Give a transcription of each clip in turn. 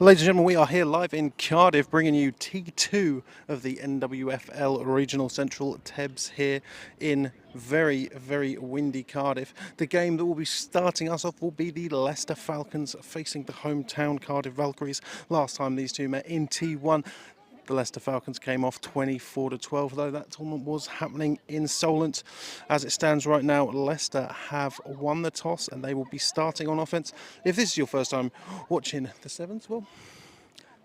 Ladies and gentlemen, we are here live in Cardiff bringing you T2 of the NWFL Regional Central Tebs here in very, very windy Cardiff. The game that will be starting us off will be the Leicester Falcons facing the hometown Cardiff Valkyries. Last time these two met in T1, the Leicester Falcons came off 24-12, though that tournament was happening in Solent. As it stands right now, Leicester have won the toss and they will be starting on offence. If this is your first time watching the Sevens, well,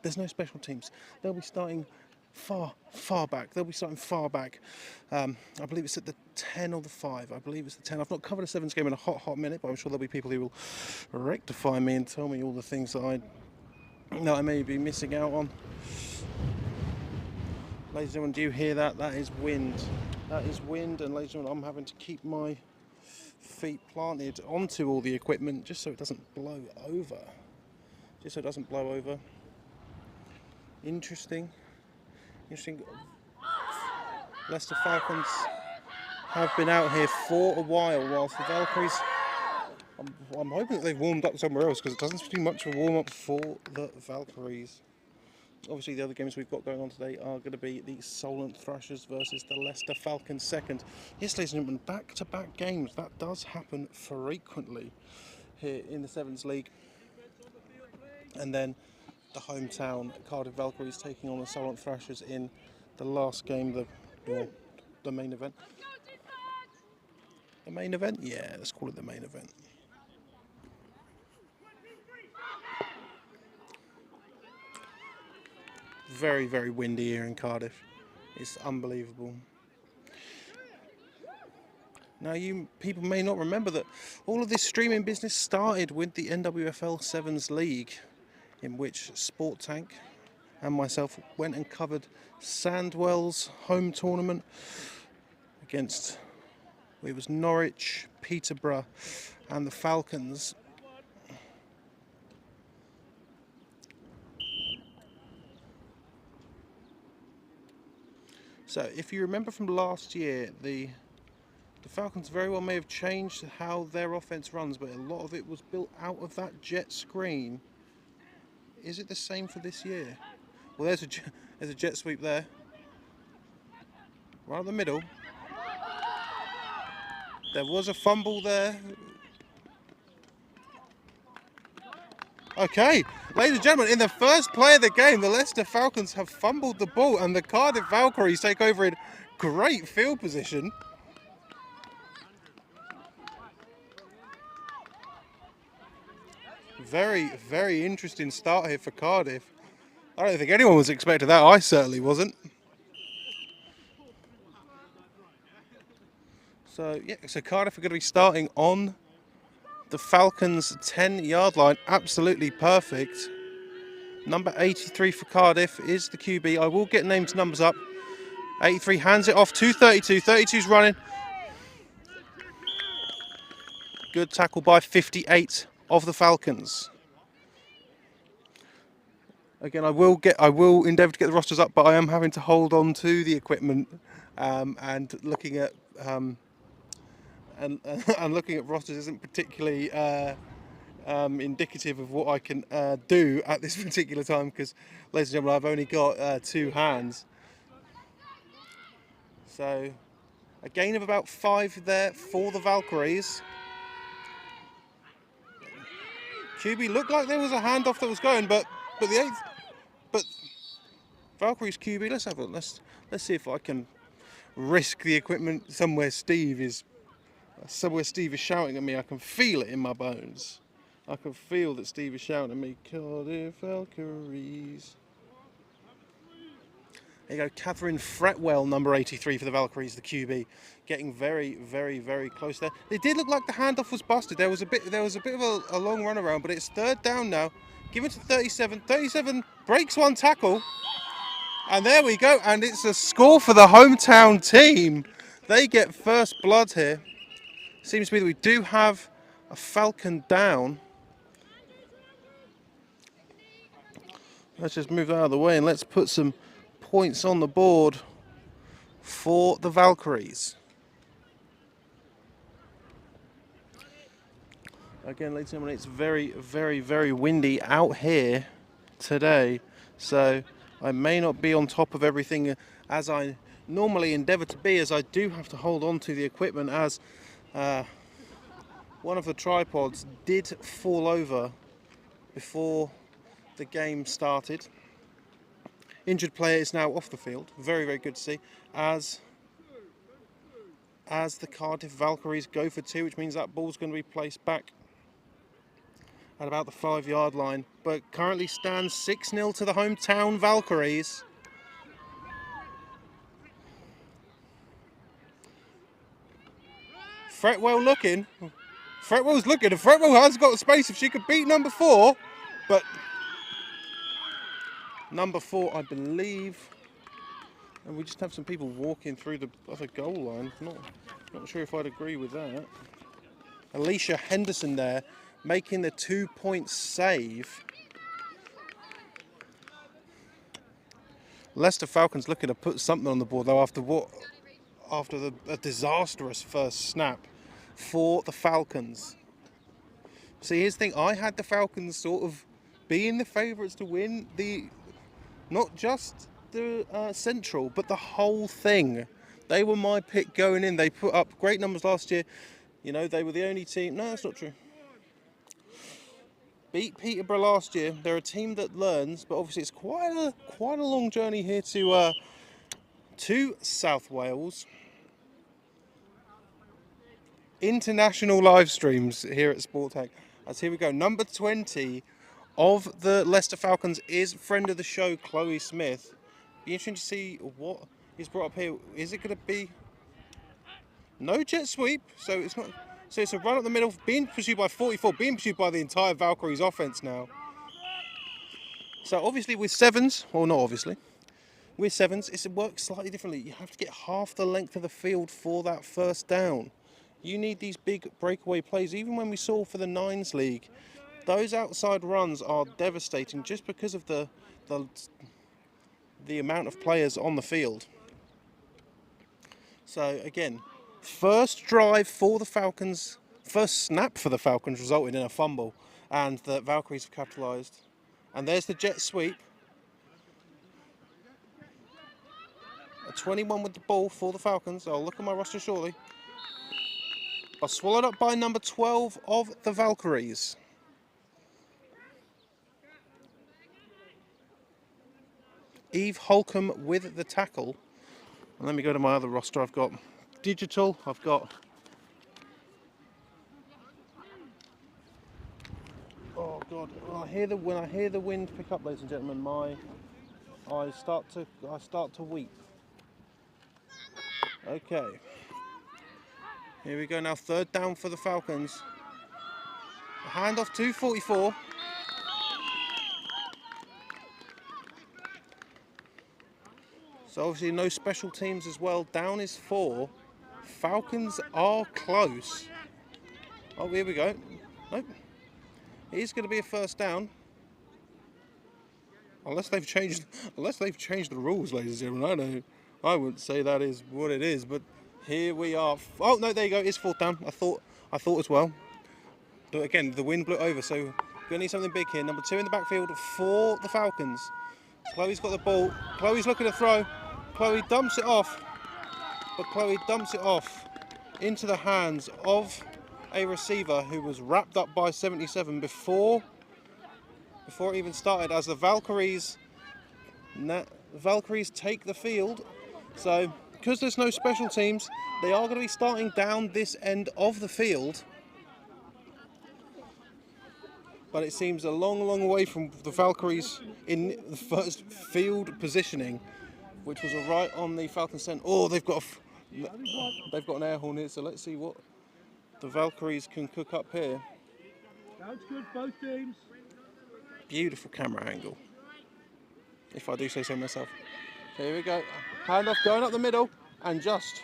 there's no special teams. They'll be starting far back. I believe it's at the 10 or the 5. I believe it's the 10. I've not covered a Sevens game in a hot minute, but I'm sure there'll be people who will rectify me and tell me all the things that I may be missing out on. Ladies and gentlemen, do you hear that? That is wind. That is wind, and ladies and gentlemen, I'm having to keep my feet planted onto all the equipment just so it doesn't blow over. Interesting. Leicester Falcons have been out here for a while, whilst the Valkyries, I'm hoping that they've warmed up somewhere else, because it doesn't seem much of a warm-up for the Valkyries. Obviously, the other games we've got going on today are going to be the Solent Thrashers versus the Leicester Falcons second. Yes, ladies and gentlemen, back-to-back games. That does happen frequently here in the Sevens League. And then the hometown Cardiff Valkyries taking on the Solent Thrashers in the last game, the main event. The main event? Yeah, let's call it the main event. Very, very windy here in Cardiff. It's unbelievable. Now, you people may not remember that all of this streaming business started with the NWFL Sevens League, in which Sport Tank and myself went and covered Sandwell's home tournament against, it was Norwich, Peterborough and the Falcons. So if you remember from last year, the Falcons very well may have changed how their offence runs, but a lot of it was built out of that jet screen. Is it the same for this year? Well, there's a jet sweep there, right in the middle. There was a fumble there. Okay, ladies and gentlemen, in the first play of the game, the Leicester Falcons have fumbled the ball and the Cardiff Valkyries take over in great field position. Very, very interesting start here for Cardiff. I don't think anyone was expecting that. I certainly wasn't. So, yeah, so Cardiff are going to be starting on the Falcons' 10-yard line. Absolutely perfect. Number 83 for Cardiff is the QB. I will get names, numbers up. 83 hands it off to 32. 32's running. Good tackle by 58 of the Falcons. Again, I will endeavour to get the rosters up, but I am having to hold on to the equipment and looking at and looking at rosters isn't particularly indicative of what I can do at this particular time, because, ladies and gentlemen, I've only got 2 hands. So, a gain of about 5 there for the Valkyries. QB looked like there was a handoff that was going, but Valkyries QB. Let's see if I can risk the equipment somewhere Steve is shouting at me. I can feel it in my bones. I can feel that Steve is shouting at me. Cardiff Valkyries. There you go, Catherine Fretwell, number 83 for the Valkyries, the QB, getting very, very, very close there. It did look like the handoff was busted. There was a bit of a long run around, but it's 3rd down now. Given to 37. 37 breaks one tackle. And there we go, and it's a score for the hometown team. They get first blood here. Seems to be that we do have a Falcon down. Let's just move that out of the way and let's put some points on the board for the Valkyries. Again, ladies and gentlemen, it's very, very, very windy out here today, so I may not be on top of everything as I normally endeavour to be, as I do have to hold on to the equipment, as one of the tripods did fall over before the game started. Injured player is now off the field. Very, very good to see. As the Cardiff Valkyries go for 2, which means that ball's going to be placed back at about the 5-yard line, but currently stands 6-0 to the hometown Valkyries. Fretwell's looking, and Fretwell has got space if she could beat number 4, but number 4, I believe, and we just have some people walking through the other goal line. Not sure if I'd agree with that. Alicia Henderson there, making the 2-point save. Leicester Falcons looking to put something on the board though after a disastrous first snap for the Falcons. See, here's the thing, I had the Falcons sort of being the favourites to win not just the Central, but the whole thing. They were my pick going in. They put up great numbers last year. You know, they were the only team. No, that's not true. Beat Peterborough last year. They're a team that learns, but obviously it's quite a long journey here to South Wales. International live streams here at Sport Tech. As here we go. Number 20 of the Leicester Falcons is friend of the show, Chloe Smith. Be interesting to see what is brought up here. Is it going to be no jet sweep? So it's not. So it's a run up the middle, being pursued by 44, being pursued by the entire Valkyries offense now. So obviously with sevens, or not obviously, with sevens, it works slightly differently. You have to get half the length of the field for that first down. You need these big breakaway plays. Even when we saw for the Nines League, those outside runs are devastating just because of the amount of players on the field. So again, first drive for the Falcons, first snap for the Falcons resulted in a fumble, and the Valkyries have capitalised. And there's the jet sweep. A 21 with the ball for the Falcons. I'll look at my roster shortly. Are swallowed up by number 12 of the Valkyries. Eve Holcomb with the tackle. And let me go to my other roster. I've got digital. I've got. Oh God! When I hear the wind pick up, ladies and gentlemen, I start to weep. Okay. Here we go now. Third down for the Falcons. Handoff to 44. So obviously no special teams as well. Down is 4. Falcons are close. Oh, here we go. Nope. It is going to be a first down. Unless they've changed the rules, ladies and gentlemen. I wouldn't say that is what it is, but here we are. Oh no, there you go. It's fourth down. I thought as well. But again, the wind blew over, so we're gonna need something big here. Number 2 in the backfield for the Falcons. Chloe's got the ball. Chloe's looking to throw. Chloe dumps it off, but Chloe dumps it off into the hands of a receiver who was wrapped up by 77 before it even started, as the Valkyries take the field. So because there's no special teams, they are going to be starting down this end of the field. But it seems a long, long way from the Valkyries in the first field positioning, which was right on the Falcons' centre. Oh, they've got an air horn here, so let's see what the Valkyries can cook up here. Sounds good, both teams. Beautiful camera angle, if I do say so myself. Here we go. Handoff going up the middle, and just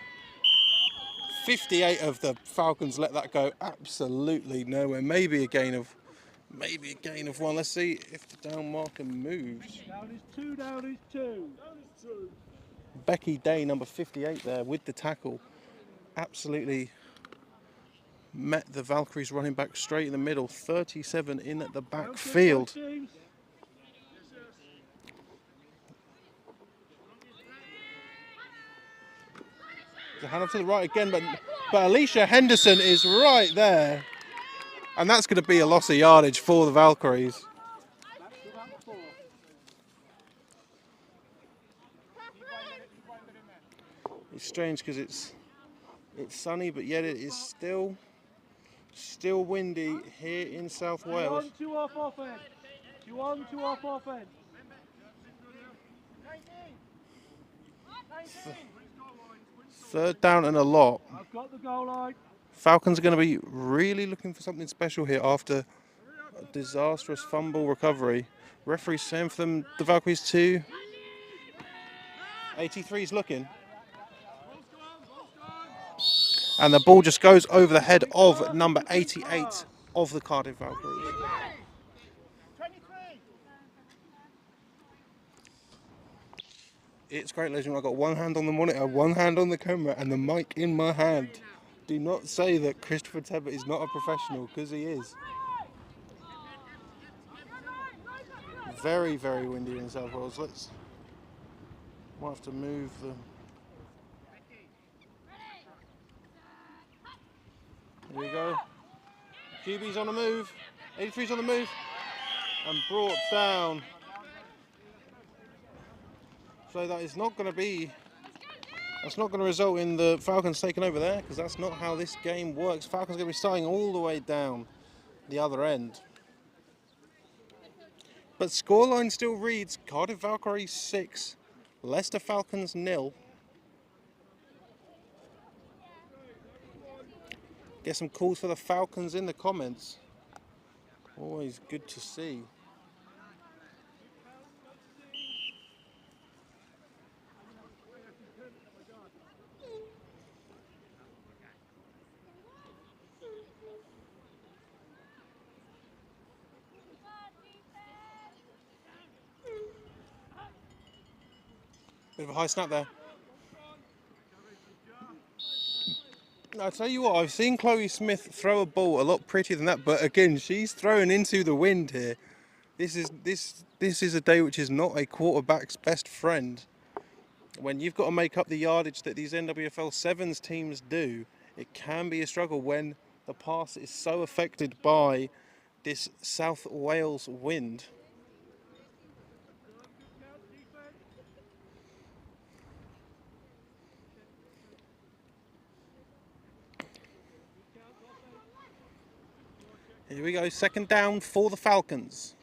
58 of the Falcons let that go absolutely nowhere. Maybe a gain of 1. Let's see if the down marker moves. Down is 2, down is 2. Becky Day, number 58 there with the tackle. Absolutely met the Valkyries running back straight in the middle. 37 in at the backfield. The hand off to the right again, but Alicia Henderson is right there. And that's going to be a loss of yardage for the Valkyries. It's strange because it's sunny, but yet it is still windy here in South Wales. 2 off offense. 2 on, 2 off offense. Third down and a lot. I've got the goal line. Falcons are going to be really looking for something special here after a disastrous fumble recovery. Referee saying for them, the Valkyries 2. 83 is looking. And the ball just goes over the head of number 88 of the Cardiff Valkyries. It's great, ladies and gentlemen. I've got one hand on the monitor, one hand on the camera, and the mic in my hand. Do not say that Christopher Tebbett is not a professional, because he is. Very, very windy in South Wales. Might have to move the... Here we go. QB's on the move. 83's on the move. And brought down. So that is not going to be... That's not going to result in the Falcons taking over there, because that's not how this game works. Falcons are going to be starting all the way down the other end. But scoreline still reads Cardiff Valkyries 6, Leicester Falcons 0. Get some calls for the Falcons in the comments. Always good to see. Bit of a high snap there. I tell you what, I've seen Chloe Smith throw a ball a lot prettier than that, but again, she's thrown into the wind here. This is a day which is not a quarterback's best friend. When you've got to make up the yardage that these NWFL 7s teams do, it can be a struggle when the pass is so affected by this South Wales wind. Here we go, second down for the Falcons.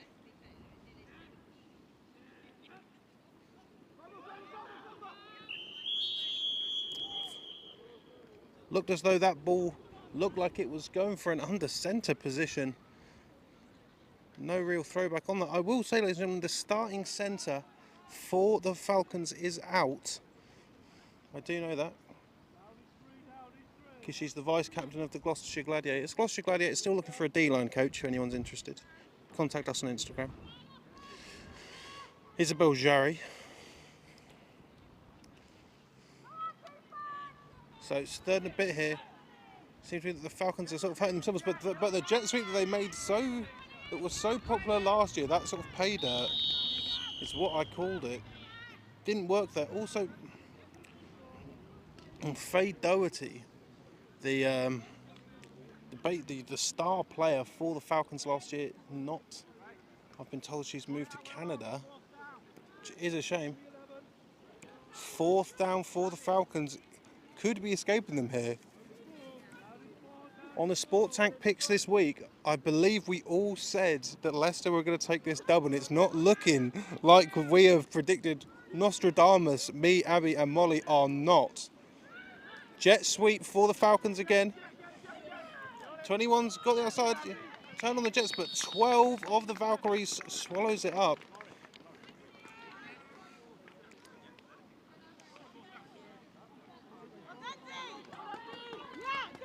Looked as though that ball looked like it was going for an under centre position. No real throwback on that. I will say, ladies and gentlemen, the starting centre for the Falcons is out. I do know that, because she's the vice captain of the Gloucestershire Gladiators. Gloucestershire Gladiators still looking for a D-line coach, if anyone's interested. Contact us on Instagram. Isabel Jarry. So it's third and a bit here. Seems to be that the Falcons are sort of hurting themselves, but the jet sweep that they made that was so popular last year, that sort of pay dirt, is what I called it. Didn't work there. Also, Faye Doherty, the star player for the Falcons last year, I've been told she's moved to Canada, which is a shame. Fourth down for the Falcons, could be escaping them here. On the Sport Tank picks this week, I believe we all said that Leicester were going to take this dub, and it's not looking like we have predicted. Nostradamus, me, Abby and Molly are not. Jet sweep for the Falcons again. 21's got the outside, turn on the Jets, but 12 of the Valkyries swallows it up.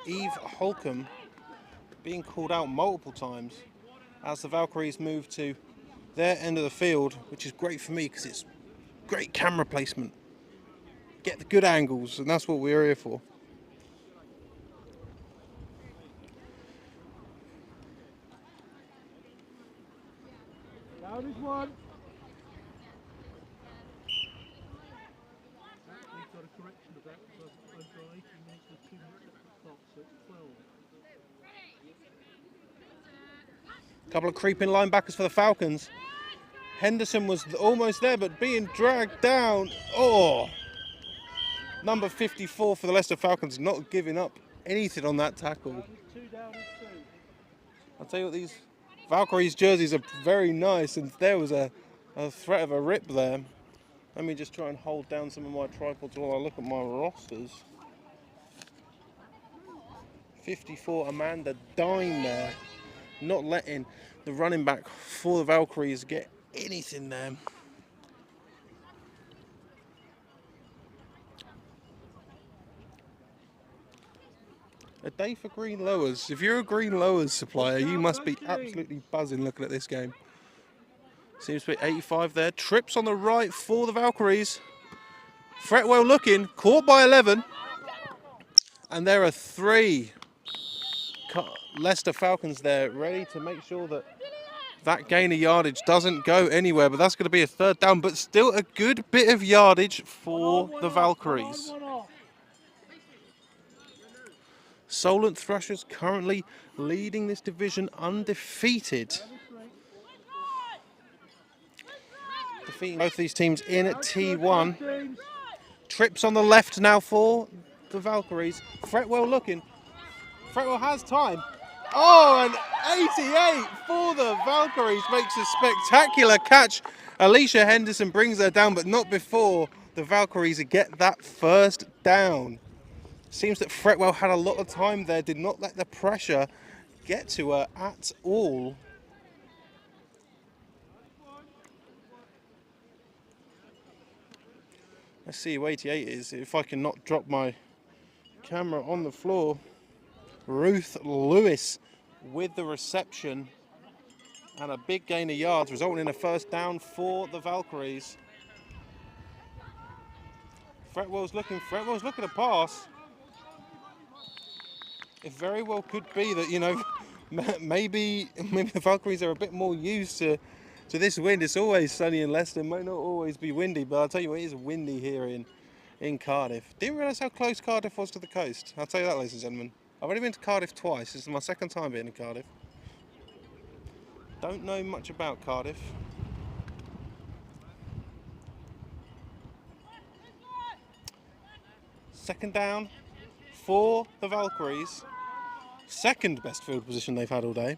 Eve Holcomb being called out multiple times as the Valkyries move to their end of the field, which is great for me because it's great camera placement. Get the good angles, and that's what we're here for. Down is one. We've got a correction of that, so I'm sorry. Couple of creeping linebackers for the Falcons. Henderson was almost there, but being dragged down. Oh! Number 54 for the Leicester Falcons, not giving up anything on that tackle. I'll tell you what, these Valkyries jerseys are very nice, and there was a threat of a rip there. Let me just try and hold down some of my tripods while I look at my rosters. 54, Amanda Dine there, not letting the running back for the Valkyries get anything there. A day for green lowers. If you're a green lowers supplier, you must be absolutely buzzing looking at this game. Seems to be 85 there. Trips on the right for the Valkyries. Fretwell looking, caught by 11. And there are 3 Leicester Falcons there, ready to make sure that that gain of yardage doesn't go anywhere. But that's going to be a 3rd down, but still a good bit of yardage for the Valkyries. Solent Thrashers currently leading this division undefeated. Defeating both these teams in at T1. Trips on the left now for the Valkyries. Fretwell looking. Fretwell has time. Oh, and 88 for the Valkyries makes a spectacular catch. Alicia Henderson brings her down, but not before the Valkyries get that 1st down. Seems that Fretwell had a lot of time there, did not let the pressure get to her at all. Let's see who 88 is, if I can not drop my camera on the floor. Ruth Lewis with the reception and a big gain of yards, resulting in a 1st down for the Valkyries. Fretwell's looking to pass. It very well could be that, you know, maybe the Valkyries are a bit more used to this wind. It's always sunny in Leicester, might not always be windy, but I'll tell you what, it is windy here in Cardiff. Didn't realise how close Cardiff was to the coast. I'll tell you that, ladies and gentlemen. I've only been to Cardiff twice. This is my 2nd time being in Cardiff. Don't know much about Cardiff. Second down for the Valkyries. 2nd best field position they've had all day.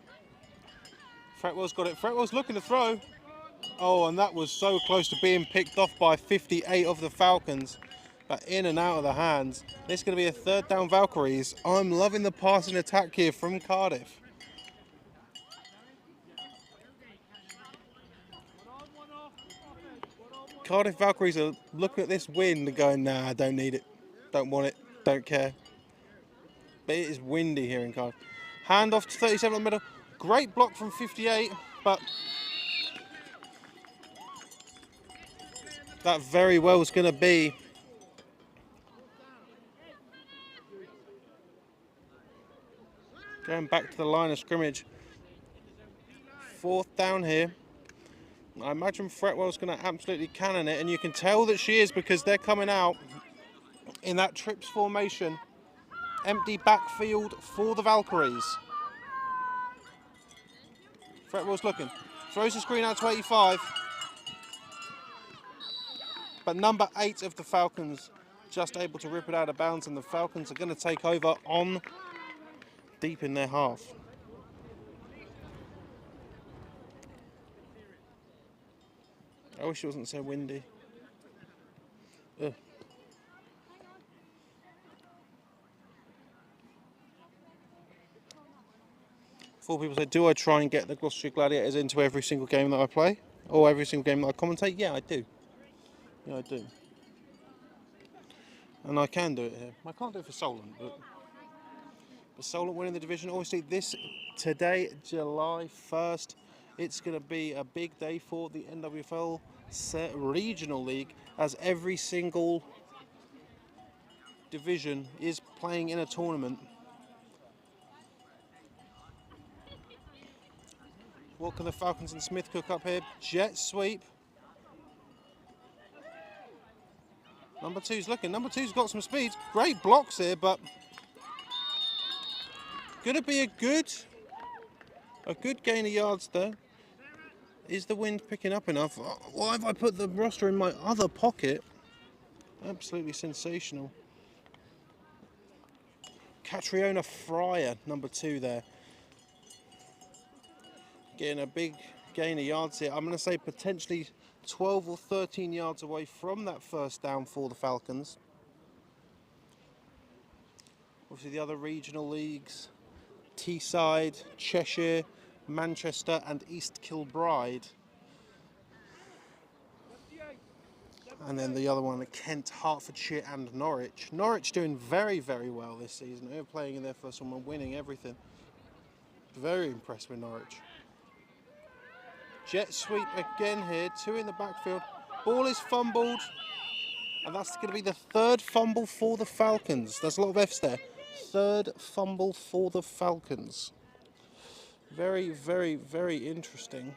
Fretwell's got it. Fretwell's looking to throw. Oh, and that was so close to being picked off by 58 of the Falcons. But in and out of the hands. This is going to be a 3rd down Valkyries. I'm loving the passing attack here from Cardiff. Cardiff Valkyries are looking at this win and going, nah, I don't need it. Don't want it. Don't care. But it is windy here in Cardiff. Hand off to 37 in the middle. Great block from 58, but that very well is going to be going back to the line of scrimmage. 4th down here. I imagine Fretwell's going to absolutely cannon it, and you can tell that she is because they're coming out in that trips formation. Empty backfield for the Valkyries. Fretwell's looking. Throws the screen out to 85. But number 8 of the Falcons just able to rip it out of bounds, and the Falcons are going to take over on deep in their half. I wish it wasn't so windy. Ugh. Before people say, do I try and get the Gloucestershire Gladiators into every single game that I play? Or every single game that I commentate? Yeah, I do. Yeah, I do. And I can do it here. I can't do it for Solent, but Solent winning the division. Obviously, today, July 1st, it's going to be a big day for the NWFL Regional League, as every single division is playing in a tournament. What can the Falcons and Smith cook up here? Jet sweep. Number two's looking. Number two's got some speed. Great blocks here, but going to be a good gain of yards there. Is the wind picking up enough? Why have I put the roster in my other pocket? Absolutely sensational. Catriona Fryer, number two there. Getting a big gain of yards here. I'm going to say potentially 12 or 13 yards away from that first down for the Falcons. Obviously the other regional leagues, Teesside, Cheshire, Manchester and East Kilbride. And then the other one, Kent, Hertfordshire and Norwich. Norwich doing very, very well this season. They're playing in their first one and winning everything. Very impressed with Norwich. Jet sweep again here, two in the backfield. Ball is fumbled. And that's going to be the third fumble for the Falcons. There's a lot of F's there. Third fumble for the Falcons. Very, very, very interesting.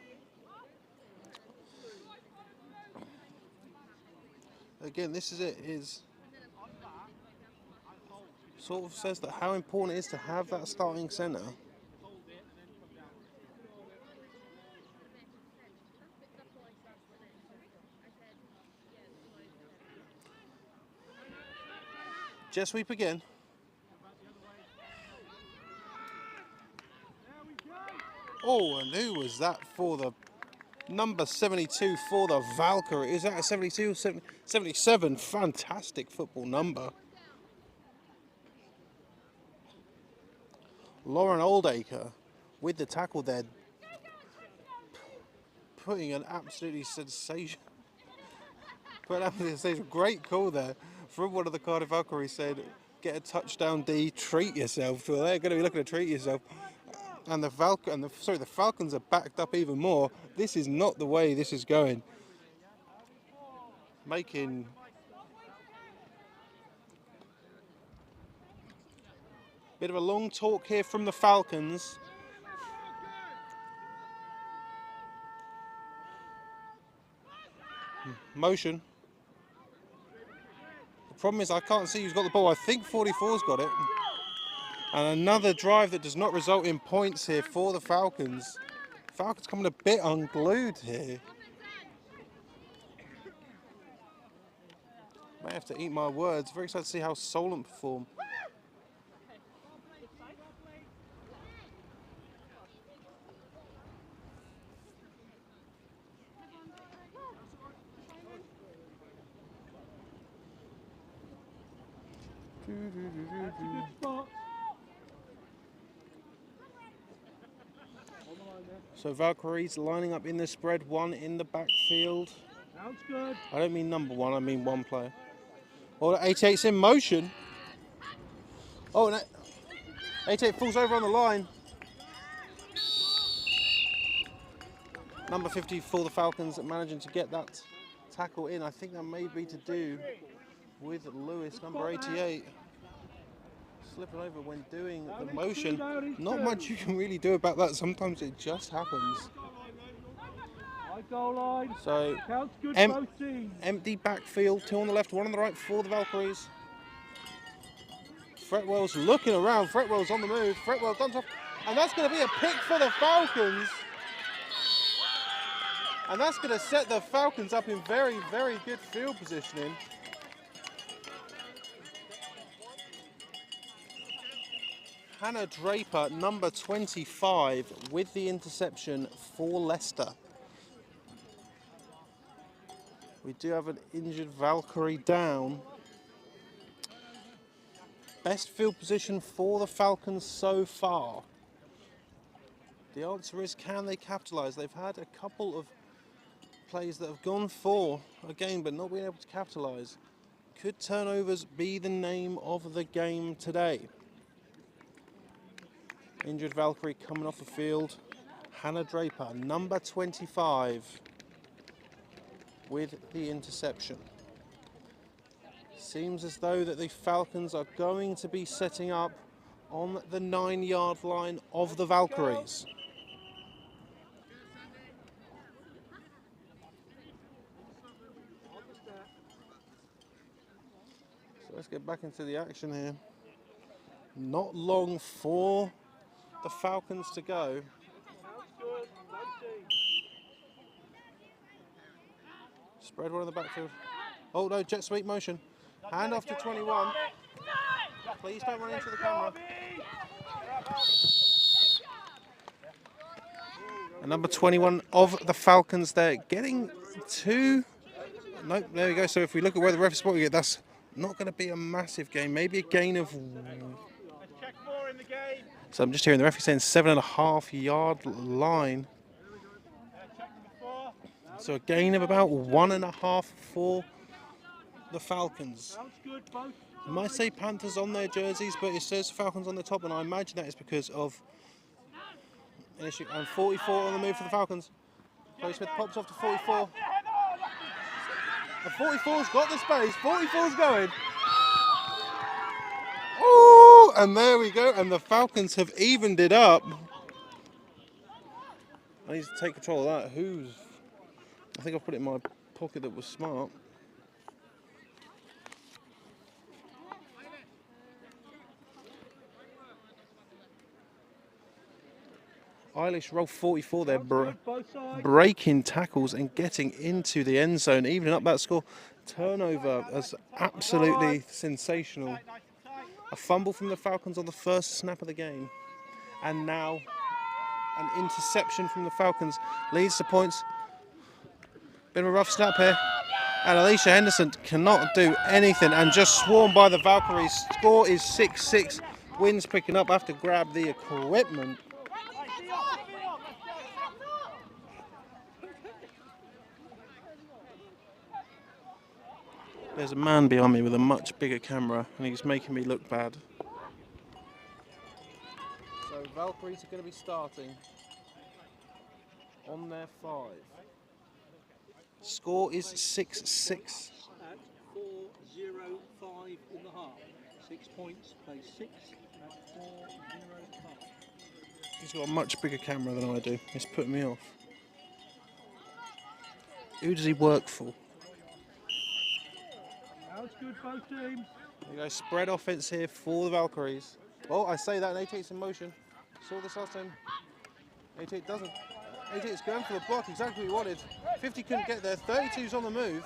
Again, this is it. Is sort of says that how important it is to have that starting centre. Jet sweep again. Oh, and who was that for the number 72 for the Valkyrie? Is that a 72 or 77? Fantastic football number. Lauren Oldacre with the tackle there, putting an absolutely sensation. Great call there from one of the Cardiff Valkyries. Said, "Get a touchdown, D. Treat yourself." Well, they're going to be looking to treat yourself. And the Falcons are backed up even more. This is not the way this is going. Making a bit of a long talk here from the Falcons. Motion. The problem is I can't see who's got the ball. I think 44's got it. And another drive that does not result in points here for the Falcons. Falcons coming a bit unglued here. May have to eat my words. Very excited to see how Solent perform. That's a good spot. So Valkyries lining up in the spread, one in the backfield. Sounds good. I don't mean number one, I mean one player. Oh, 88's in motion. Oh, no. 88 falls over on the line. Number 50 for the Falcons managing to get that tackle in. I think that may be to do with Lewis, number 88. Slipping over when doing the motion. Not much you can really do about that. Sometimes it just happens. Goal line. So Counts good for both teams. Empty backfield, two on the left, one on the right for the Valkyries. Fretwell's looking around. Fretwell's on the move. Fretwell done off, and that's going to be a pick for the Falcons. And that's going to set the Falcons up in very, very good field positioning. Hannah Draper, number 25, with the interception for Leicester. We do have an injured Valkyrie down. Best field position for the Falcons so far. The answer is, can they capitalise? They've had a couple of plays that have gone for a game but not been able to capitalise. Could turnovers be the name of the game today? Injured Valkyrie coming off the field. Hannah Draper, number 25, with the interception. Seems as though that the Falcons are going to be setting up on the 9-yard line of the Valkyries. Let's get back into the action here. Not long for the Falcons to go. Spread one in the backfield. Oh no, jet sweep motion. Hand off to 21. Please don't run into the camera. And number 21 of the Falcons there, getting two. Nope, there we go. So if we look at where the ref is spotting it, that's not going to be a massive gain. Maybe a gain of. So I'm just hearing the referee saying 7.5 yard line. So a gain of about 1.5 for the Falcons. It might say Panthers on their jerseys, but it says Falcons on the top, and I imagine that is because of an issue. And 44 on the move for the Falcons. Chloe Smith pops off to 44. And 44's got the space. 44's going. Oh, and there we go. And the Falcons have evened it up. I need to take control of that. I think I've put it in my pocket that was smart. Eilish roll 44 there, breaking tackles and getting into the end zone, evening up that score. Turnover is absolutely sensational. A fumble from the Falcons on the first snap of the game. And now an interception from the Falcons leads to points. Bit of a rough snap here. And Alicia Henderson cannot do anything and just swarmed by the Valkyries. Score is 6-6. Wins picking up, have to grab the equipment. There's a man behind me with a much bigger camera and he's making me look bad. So Valkyries are going to be starting on their 5. Score is 6-6. At 4:05 in the half. 6 points, play 6 at 4:05. He's got a much bigger camera than I do. It's putting me off. Who does he work for? Now it's good, both teams. There you go, spread offense here for the Valkyries. Oh, I say that, and 88's in motion. Saw this last time. 88 doesn't. 88's going for the block, exactly what he wanted. 50 couldn't get there, 32's on the move.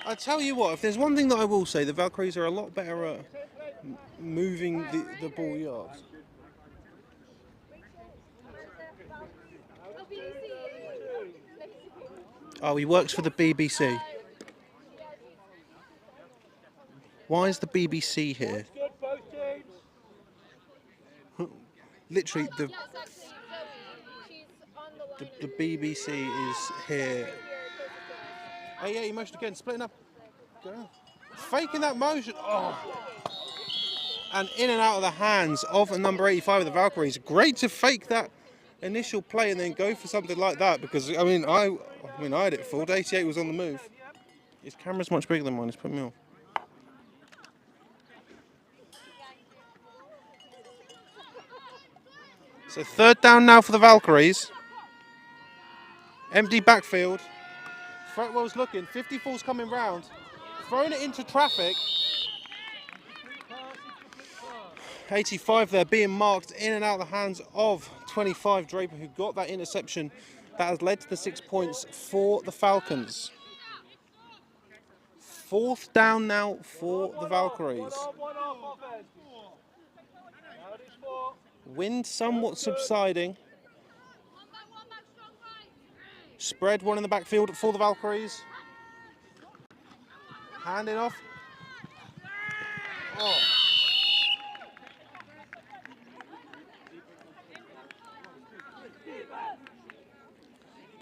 I tell you what, if there's one thing that I will say, the Valkyries are a lot better at moving the ball yards. Oh, he works for the BBC. Why is the BBC here? Literally, the BBC is here. Oh yeah, he motioned again, splitting up. Go. Faking that motion. Oh. And in and out of the hands of number 85 of the Valkyries. Great to fake that initial play and then go for something like that, because I mean I had it fooled. 88 was on the move. His camera's much bigger than mine, it's putting me off. So 3rd down now for the Valkyries. Empty backfield. Fretwell's looking. 54's coming round. Throwing it into traffic. 85 there being marked in and out of the hands of 25 Draper, who got that interception that has led to the 6 points for the Falcons. 4th down now for the Valkyries. Wind somewhat subsiding. Spread one in the backfield for the Valkyries. Handing off. Oh.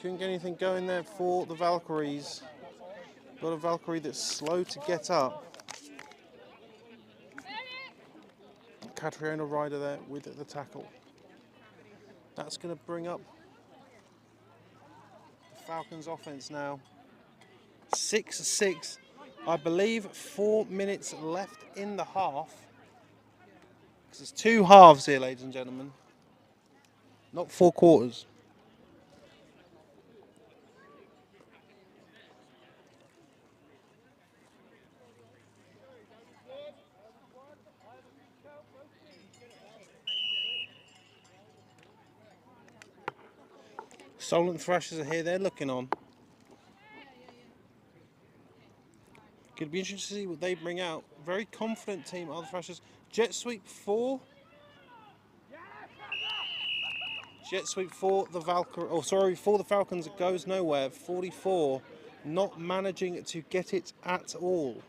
Couldn't get anything going there for the Valkyries. Got a Valkyrie that's slow to get up. Catriona Ryder there with the tackle. That's going to bring up the Falcons offense now. 6-6. I believe 4 minutes left in the half. Because there's 2 halves here, ladies and gentlemen. Not 4 quarters. Solent Thrashers are here, they're looking on. Could be interesting to see what they bring out. Very confident team are the Thrashers. Jet sweep 4. Jet sweep for the for the Falcons. It goes nowhere. 44, not managing to get it at all.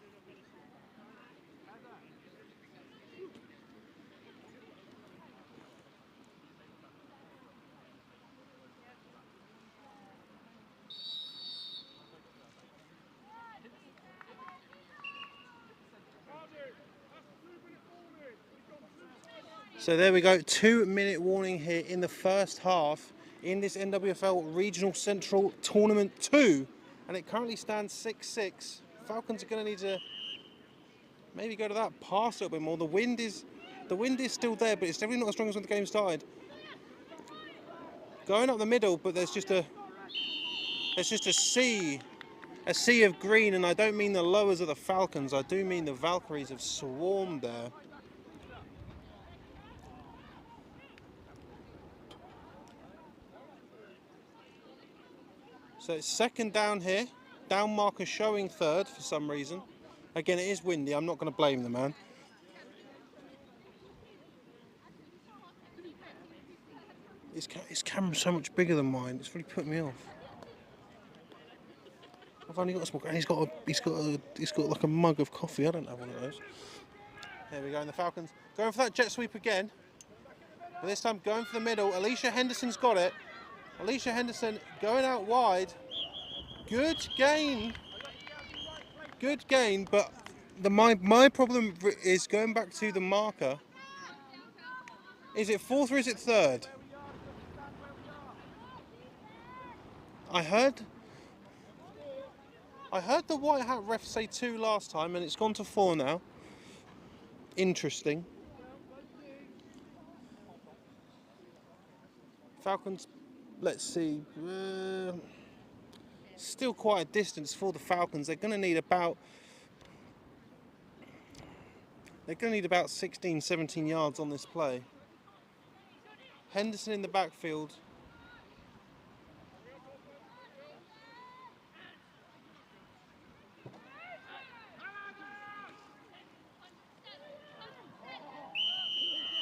So there we go, 2-minute warning here in the first half in this NWFL Regional Central Tournament 2, and it currently stands 6-6. Falcons are going to need to maybe go to that pass a little bit more. The wind is still there, but it's definitely not as strong as when the game started. Going up the middle, but there's just a sea of green, and I don't mean the lowers of the Falcons. I do mean the Valkyries have swarmed there. So it's second down here. Down marker showing third for some reason. Again, it is windy. I'm not going to blame the man. His camera's so much bigger than mine. It's really put me off. I've only got a small. And he's got like a mug of coffee. I don't have one of those. There we go. And the Falcons going for that jet sweep again. But this time going for the middle. Alicia Henderson's got it. Alicia Henderson going out wide. Good gain. Good gain, but my problem is going back to the marker. Is it fourth or is it third? I heard the white hat ref say 2 last time, and it's gone to 4 now. Interesting. Falcons, let's see. Still quite a distance for the Falcons. They're going to need about 16, 17 yards on this play. Henderson in the backfield.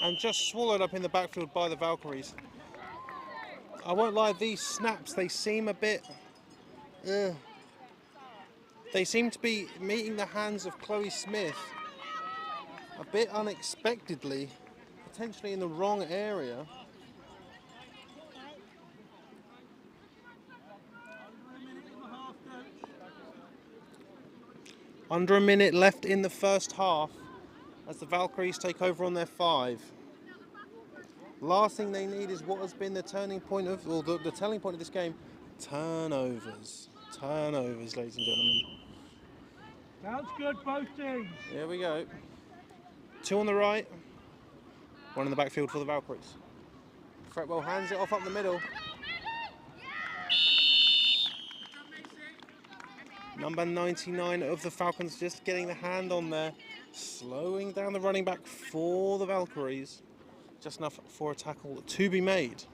And just swallowed up in the backfield by the Valkyries. I won't lie, these snaps, they seem a bit... They seem to be meeting the hands of Chloe Smith a bit unexpectedly, potentially in the wrong area. Under a minute left in the first half as the Valkyries take over on their 5. Last thing they need is what has been the turning point of, or the telling point of this game, turnovers. Turnovers, ladies and gentlemen. Sounds good, both teams. Here we go. 2 on the right, 1 in the backfield for the Valkyries. Fretwell hands it off up the middle. Number 99 of the Falcons just getting the hand on there, slowing down the running back for the Valkyries. Just enough for a tackle to be made.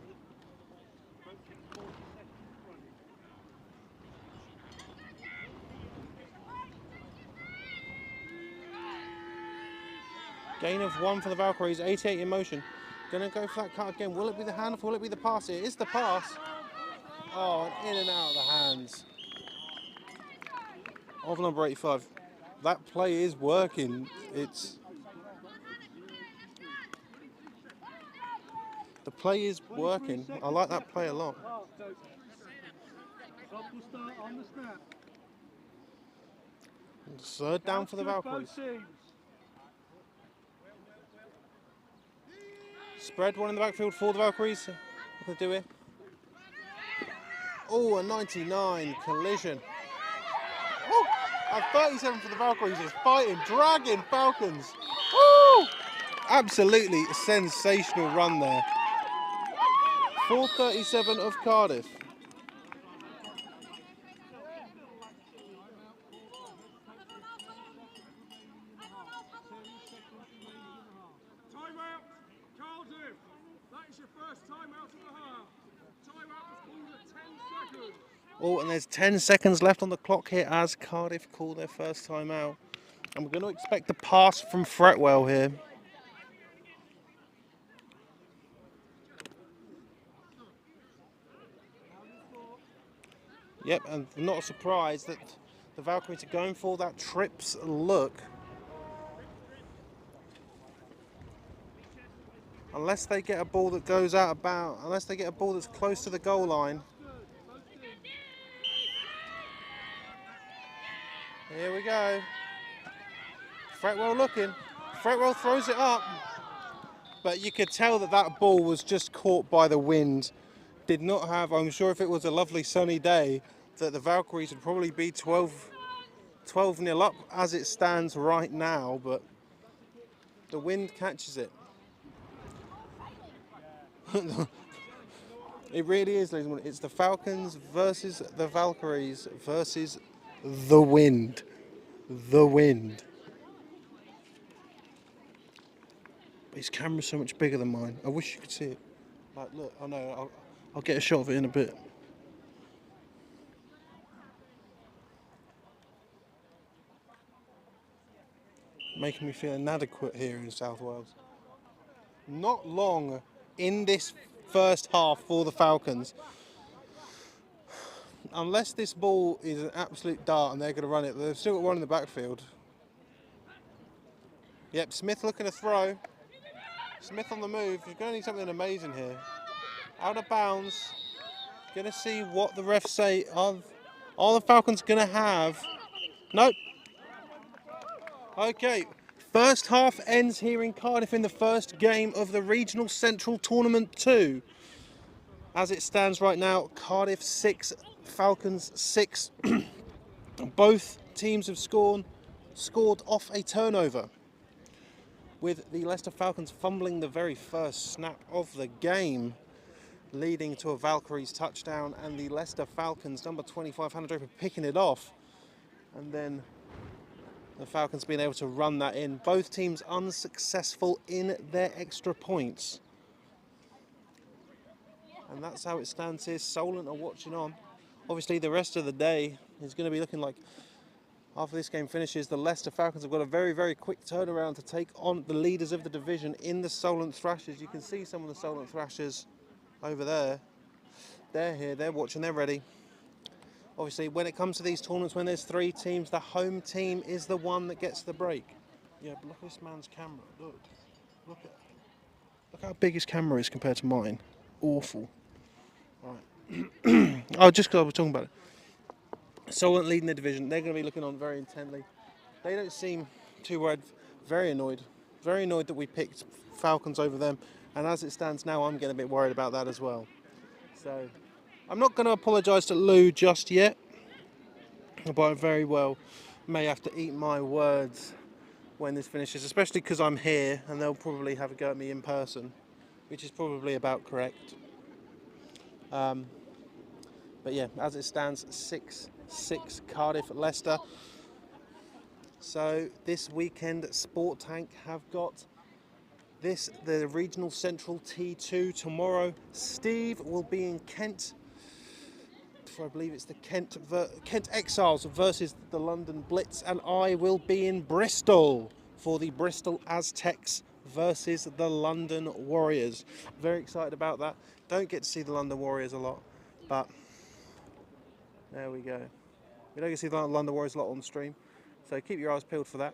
Gain of 1 for the Valkyries, 88 in motion. Gonna go for that cut again. Will it be the handoff? Will it be the pass? It is the pass. Oh, and in and out of the hands of number 85. That play is working. The play is working. I like that play a lot. Third down for the Valkyries. Spread 1 in the backfield for the Valkyries. What can they do here? Oh, a 99 collision. Oh, a 37 for the Valkyries. Is fighting, dragging Falcons. Woo! Absolutely sensational run there. 437 of Cardiff. Cardiff, that is your first time out of the half. Time out was called at Oh, and there's 10 seconds left on the clock here as Cardiff call their first time out. And we're going to expect a pass from Fretwell here. Yep, and not surprised that the Valkyries are going for that trips look. Unless they get a ball that goes out about, unless they get a ball that's close to the goal line. Here we go. Fretwell looking. Fretwell throws it up. But you could tell that that ball was just caught by the wind. Did not have, I'm sure if it was a lovely sunny day, that the Valkyries would probably be 12-0 up as it stands right now, but the wind catches it. It really is, ladies and gentlemen. It's the Falcons versus the Valkyries versus the wind. The wind. His camera's so much bigger than mine. I wish you could see it. Like, look, I know, I'll get a shot of it in a bit. Making me feel inadequate here in South Wales. Not long in this first half for the Falcons. Unless this ball is an absolute dart and they're going to run it, they've still got one in the backfield. Yep, Smith looking to throw. Smith on the move. He's going to need something amazing here. Out of bounds. Going to see what the refs say. Are the Falcons going to have? Nope. Okay. First half ends here in Cardiff in the first game of the Regional Central Tournament 2. As it stands right now, Cardiff 6, Falcons 6. Both teams have scored off a turnover, with the Leicester Falcons fumbling the very first snap of the game, leading to a Valkyries touchdown, and the Leicester Falcons, number 25, Hannah Draper, picking it off, and then the Falcons being able to run that in. Both teams unsuccessful in their extra points. And that's how it stands here. Solent are watching on. Obviously, the rest of the day is going to be looking like, after this game finishes, the Leicester Falcons have got a very, very quick turnaround to take on the leaders of the division in the Solent Thrashers. You can see some of the Solent Thrashers over there. They're here, they're watching, they're ready. Obviously, when it comes to these tournaments, when there's 3 teams, the home team is the one that gets the break. Yeah, but look at this man's camera. Look how big his camera is compared to mine. Awful. Right. Oh, just because I was talking about it. Solent leading the division. They're going to be looking on very intently. They don't seem too worried. Very annoyed. Very annoyed that we picked Falcons over them. And as it stands now, I'm getting a bit worried about that as well. So, I'm not going to apologise to Lou just yet. But I very well may have to eat my words when this finishes. Especially because I'm here and they'll probably have a go at me in person. Which is probably about correct. But yeah, as it stands, 6-6 Cardiff Leicester. So this weekend, Sport Tank have got the Regional Central T2 tomorrow. Steve will be in Kent. I believe it's the Kent Exiles versus the London Blitz, and I will be in Bristol for the Bristol Aztecs versus the London Warriors. Very excited about that. Don't get to see the London Warriors a lot, but there we go. We don't get to see the London Warriors a lot on the stream, so keep your eyes peeled for that.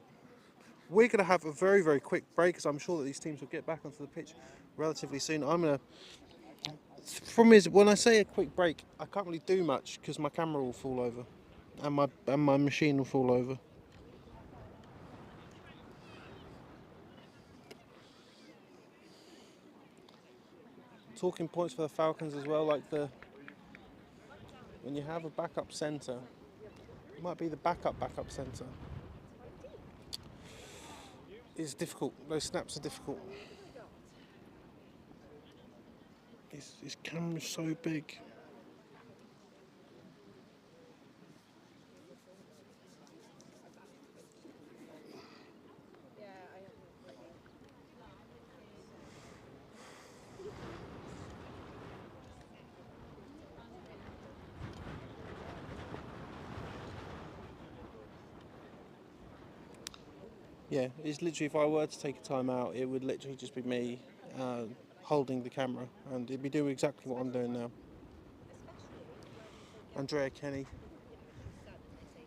We're going to have a very, very quick break, as I'm sure that these teams will get back onto the pitch relatively soon. The problem is, when I say a quick break, I can't really do much because my camera will fall over and my machine will fall over. Talking points for the Falcons as well, like when you have a backup centre, it might be the backup centre. It's difficult. Those snaps are difficult. His camera's so big. Yeah, it's literally, if I were to take a time out, it would literally just be me holding the camera, and it'd be doing exactly what I'm doing now. Andrea Kenny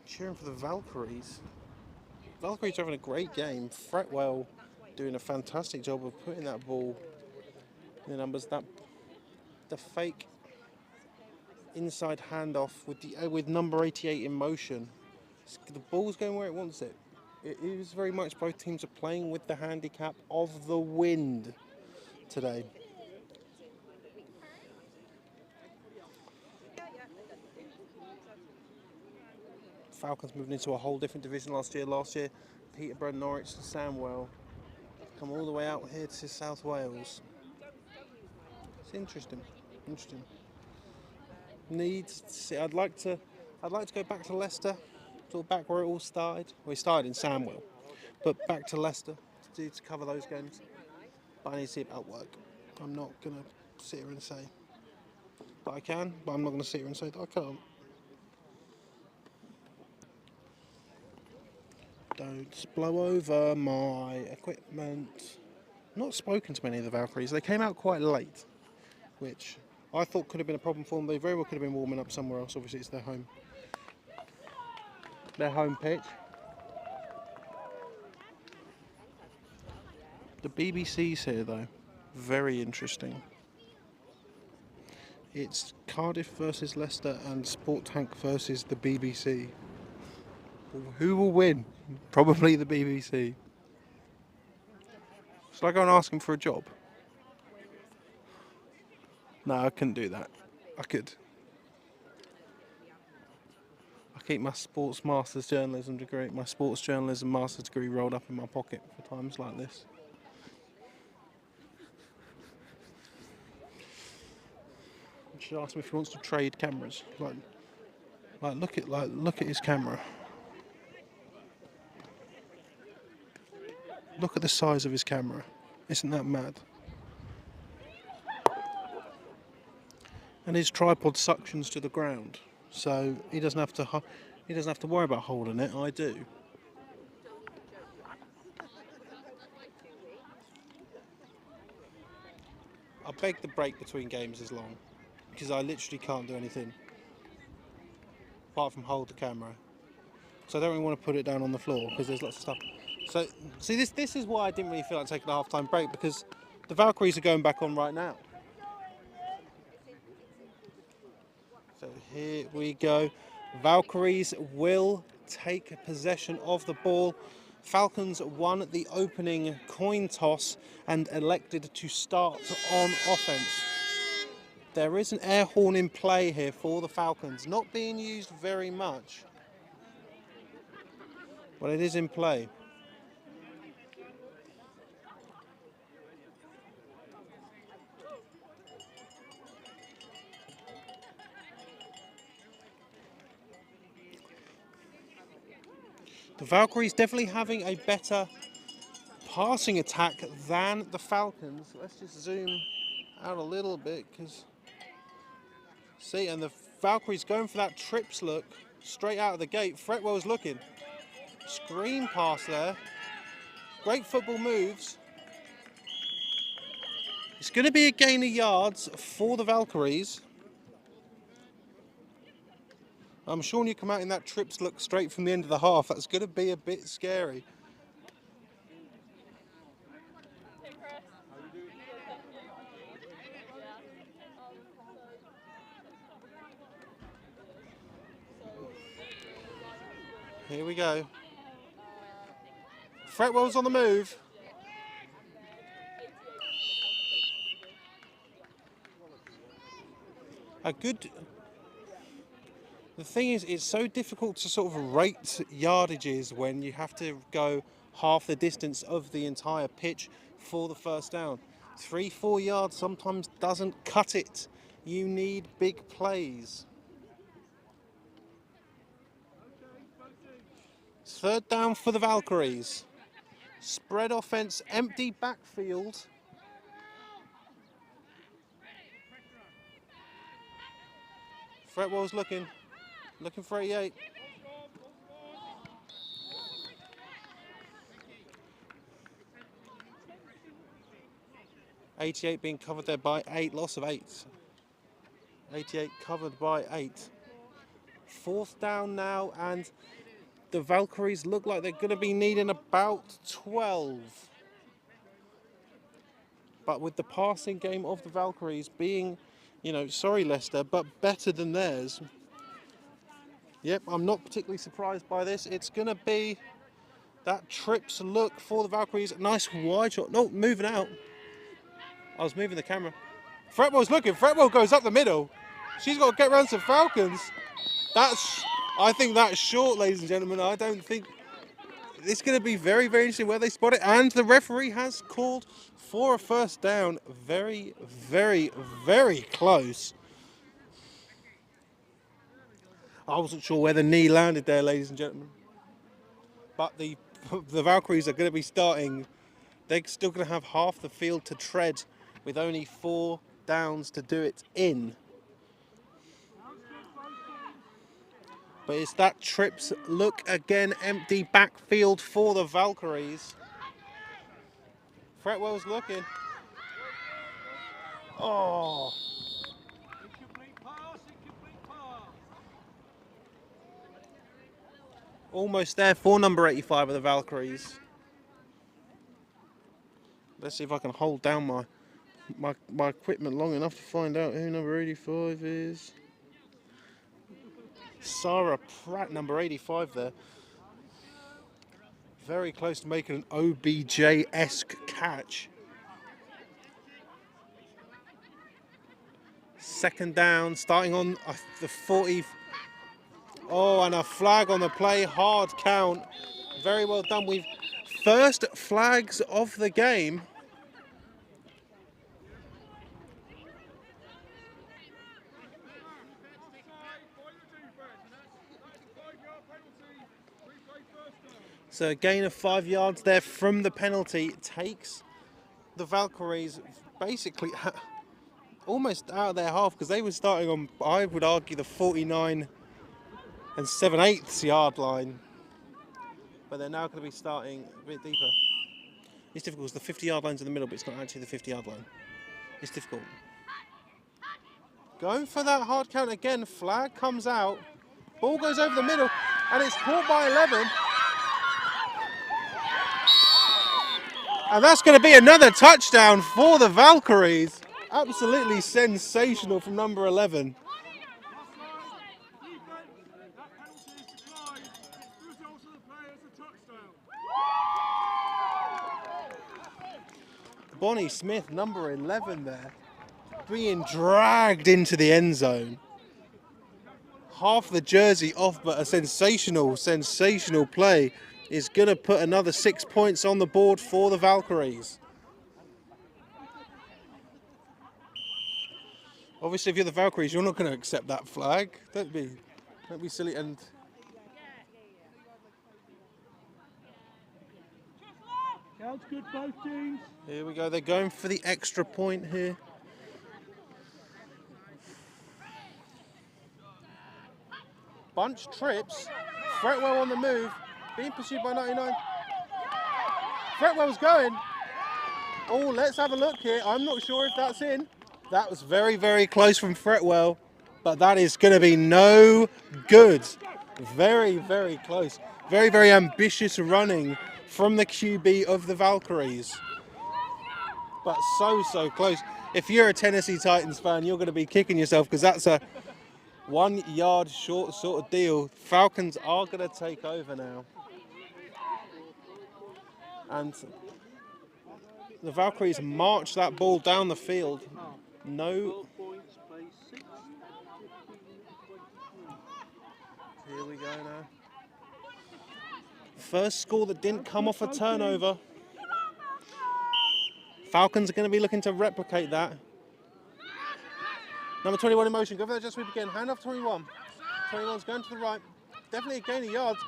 cheering for the Valkyries. Valkyries are having a great game. Fretwell doing a fantastic job of putting that ball in the numbers. That the fake inside handoff with number 88 in motion. The ball's going where it wants it. It is very much both teams are playing with the handicap of the wind today. Falcons moving into a whole different division last year. Last year, Peterborough, Norwich and Sandwell come all the way out here to South Wales. It's interesting. Interesting. Needs to see. I'd like to go back to Leicester, sort of back where it all started. We started in Sandwell, but back to Leicester to cover those games. But I need to see about work. I'm not gonna sit here and say that I can, but I'm not gonna sit here and say that I can't. Don't blow over my equipment. Not spoken to many of the Valkyries. They came out quite late, which I thought could have been a problem for them. They very well could have been warming up somewhere else. Obviously, it's their home pitch. The BBC's here though, very interesting. It's Cardiff versus Leicester and Sport Tank versus the BBC. Who will win? Probably the BBC. Should I go and ask him for a job? No, I couldn't do that. I could. I keep my sports master's journalism degree, my sports journalism master's degree rolled up in my pocket for times like this. She asked me if he wants to trade cameras. Look at his camera. Look at the size of his camera. Isn't that mad? And his tripod suctions to the ground, so he doesn't have to worry about holding it. I do. I beg the break between games is long, because I literally can't do anything apart from hold the camera. So I don't really want to put it down on the floor because there's lots of stuff. So see, this is why I didn't really feel like taking a half-time break, because the Valkyries are going back on right now. So here we go. Valkyries will take possession of the ball. Falcons won the opening coin toss and elected to start on offence. There is an air horn in play here for the Falcons, not being used very much, but it is in play. The Valkyries definitely having a better passing attack than the Falcons. Let's just zoom out a little bit, because see, and the Valkyries going for that trips look straight out of the gate. Fretwell's looking. Screen pass there. Great football moves. It's going to be a gain of yards for the Valkyries. I'm sure when you come out in that trips look straight from the end of the half, that's going to be a bit scary. Here we go. Fretwell's on the move. The thing is, it's so difficult to sort of rate yardages when you have to go half the distance of the entire pitch for the first down. 3-4 yards sometimes doesn't cut it. You need big plays. Third down for the Valkyries. Spread offense, empty backfield. Fretwell's looking for 88. 88 being covered there by 8, loss of 8. 88 covered by 8. 4th down now, and the Valkyries look like they're going to be needing about 12. But with the passing game of the Valkyries being, sorry Leicester, but better than theirs. Yep, I'm not particularly surprised by this. It's going to be that trips look for the Valkyries. Nice wide shot. No, moving out. I was moving the camera. Fretwell's looking. Fretwell goes up the middle. She's got to get around some Falcons. I think that's short, ladies and gentlemen. I don't think... It's going to be very, very interesting where they spot it. And the referee has called for a first down. Very, very, very close. I wasn't sure where the knee landed there, ladies and gentlemen. But the Valkyries are going to be starting. They're still going to have half the field to tread with only 4 downs to do it in. But it's that trips look again, empty backfield for the Valkyries. Fretwell's looking. Oh. Incomplete pass, incomplete pass. Almost there for number 85 of the Valkyries. Let's see if I can hold down my equipment long enough to find out who number 85 is. Sarah Pratt, number 85 there. Very close to making an OBJ-esque catch. 2nd down, starting on the 40. Oh, and a flag on the play, hard count. Very well done. We've first flags of the game. So a gain of 5 yards there from the penalty takes the Valkyries basically almost out of their half, because they were starting on, I would argue, the 49 and 7/8 yard line. But they're now going to be starting a bit deeper. It's difficult because the 50-yard line's in the middle, but it's not actually the 50-yard line. It's difficult. Going for that hard count again. Flag comes out. Ball goes over the middle, and it's caught by 11. And that's going to be another touchdown for the Valkyries. Absolutely sensational from number 11. Bonnie Smith, number 11 there, being dragged into the end zone. Half the jersey off, but a sensational, sensational play is going to put another 6 points on the board for the Valkyries. Obviously, if you're the Valkyries, you're not going to accept that flag. Don't be silly. And Sounds good, both teams. here we go. They're going for the extra point here. Bunch trips. Fretwell on the move. Being pursued by 99. Fretwell's going. Oh, let's have a look here. I'm not sure if that's in. That was very, very close from Fretwell, but that is going to be no good. Very, very close. Very, very ambitious running from the QB of the Valkyries. But so close. If you're a Tennessee Titans fan, you're going to be kicking yourself, because that's a 1 yard short sort of deal. Falcons are going to take over now. And the Valkyries march that ball down the field. No. Here we go now. First score that didn't come off a turnover. Falcons are going to be looking to replicate that. Number 21 in motion. Go for that jet sweep again. Hand off 21. 21's going to the right. Definitely a gain of yards.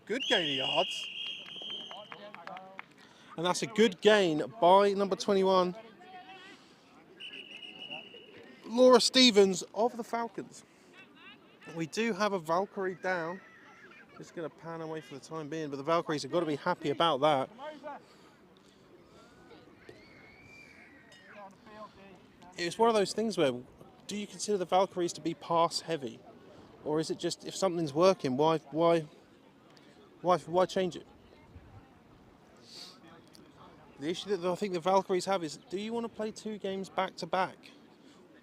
Good gain of yards. And that's a good gain by number 21. Laura Stevens of the Falcons. We do have a Valkyrie down. Just going to pan away for the time being, but the Valkyries have got to be happy about that. it's one of those things where, do you consider the Valkyries to be pass heavy, or is it just if something's working, why change it? The issue that I think the Valkyries have is, do you want to play 2 games back to back?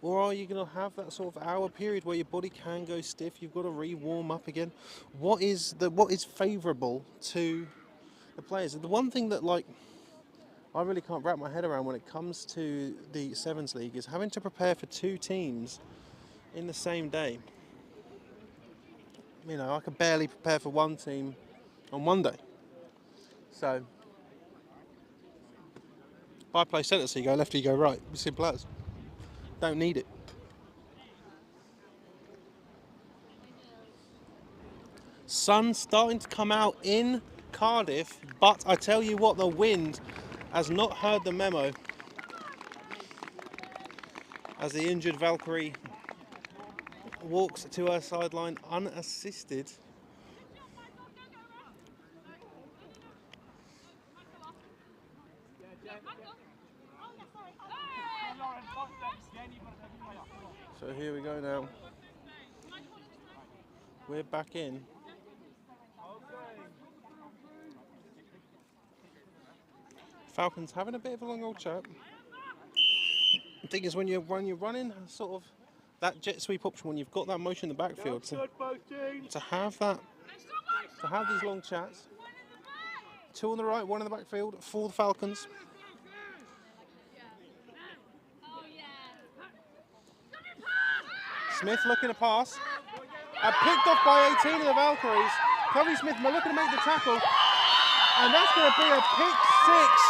Or are you going to have that sort of hour period where your body can go stiff, you've got to re-warm up again? What is favourable to the players? The one thing that I really can't wrap my head around when it comes to the Sevens League is having to prepare for 2 teams in the same day. You know, I could barely prepare for one team on one day. So, if I play centre, so you go left, you go right. Simple as. Don't need it. Sun starting to come out in Cardiff, but I tell you what, the wind has not heard the memo as the injured Valkyrie walks to her sideline unassisted. So here we go now. We're back in. Falcons having a bit of a long old chat. The thing is, when you're running sort of that jet sweep option, when you've got that motion in the backfield, to have these long chats. 2 on the right, 1 in the backfield for the Falcons. Smith looking to pass. Picked off by 18 of the Valkyries. Chloe Smith looking to make the tackle. And that's going to be a pick 6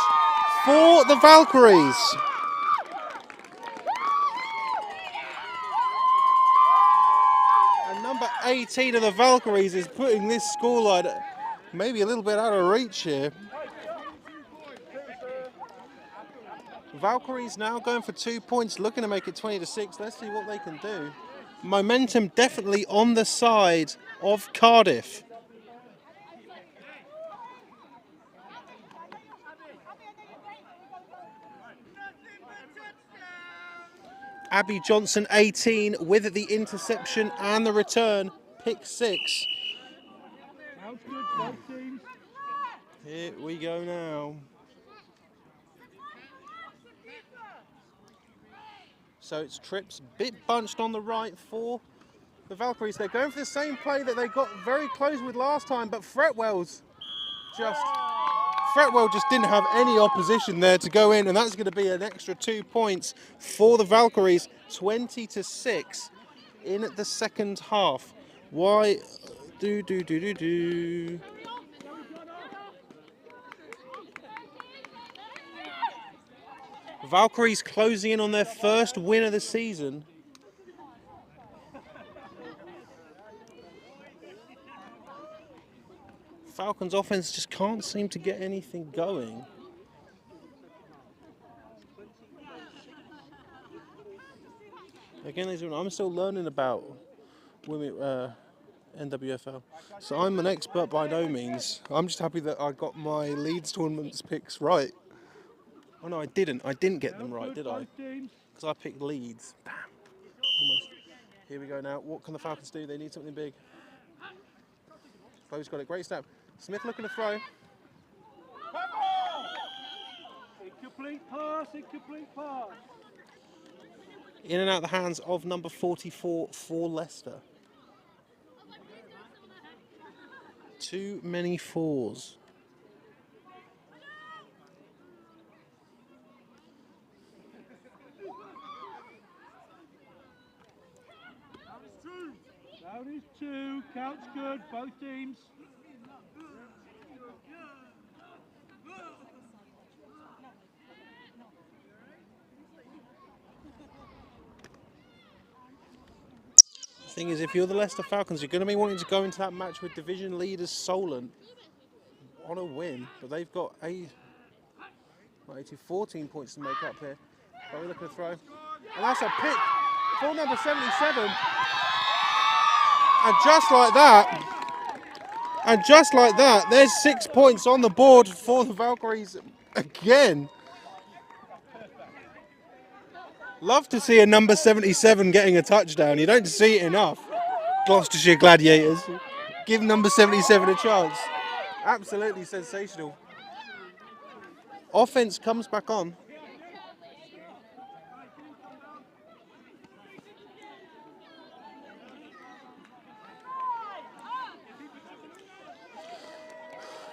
for the Valkyries. And number 18 of the Valkyries is putting this scoreline maybe a little bit out of reach here. Valkyries now going for 2 points, looking to make it 20-6. Let's see what they can do. Momentum definitely on the side of Cardiff. Abby Johnson, 18, with the interception and the return, pick 6. Here we go now. So it's Trips, bit bunched on the right for the Valkyries. They're going for the same play that they got very close with last time, but Fretwell just didn't have any opposition there to go in, and that's going to be an extra 2 points for the Valkyries, 20-6 in the second half. Why do. Valkyries closing in on their first win of the season. Falcons offense just can't seem to get anything going. Again, ladies and gentlemen, I'm still learning about women NWFL, so I'm an expert by no means. I'm just happy that I got my Leeds tournaments picks right. Oh no, I didn't. I didn't get them right, did I? Because I picked Leeds. Damn. Almost. Here we go now. What can the Falcons do? They need something big. Chloe's got it. Great snap. Smith looking to throw. Incomplete pass, incomplete pass. In and out the hands of number 44 for Leicester. Too many 4s. Down is 2, counts good, both teams. The thing is, if you're the Leicester Falcons, you're going to be wanting to go into that match with division leaders Solent on a win, but they've got 14 points to make up here. But we're looking to throw, and that's a pick for number 77. And just like that, there's 6 points on the board for the Valkyries again. Love to see a number 77 getting a touchdown. You don't see it enough. Gloucestershire Gladiators. Give number 77 a chance. Absolutely sensational. Offense comes back on.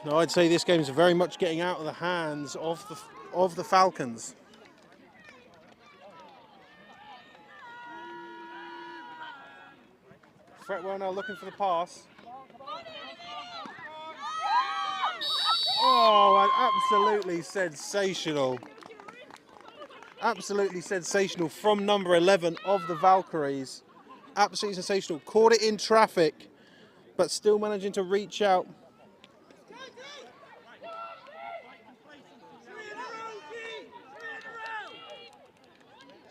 Now I'd say this game is very much getting out of the hands of the Falcons. Fretwell now looking for the pass. Oh, and absolutely sensational. Absolutely sensational from number 11 of the Valkyries. Absolutely sensational. Caught it in traffic, but still managing to reach out.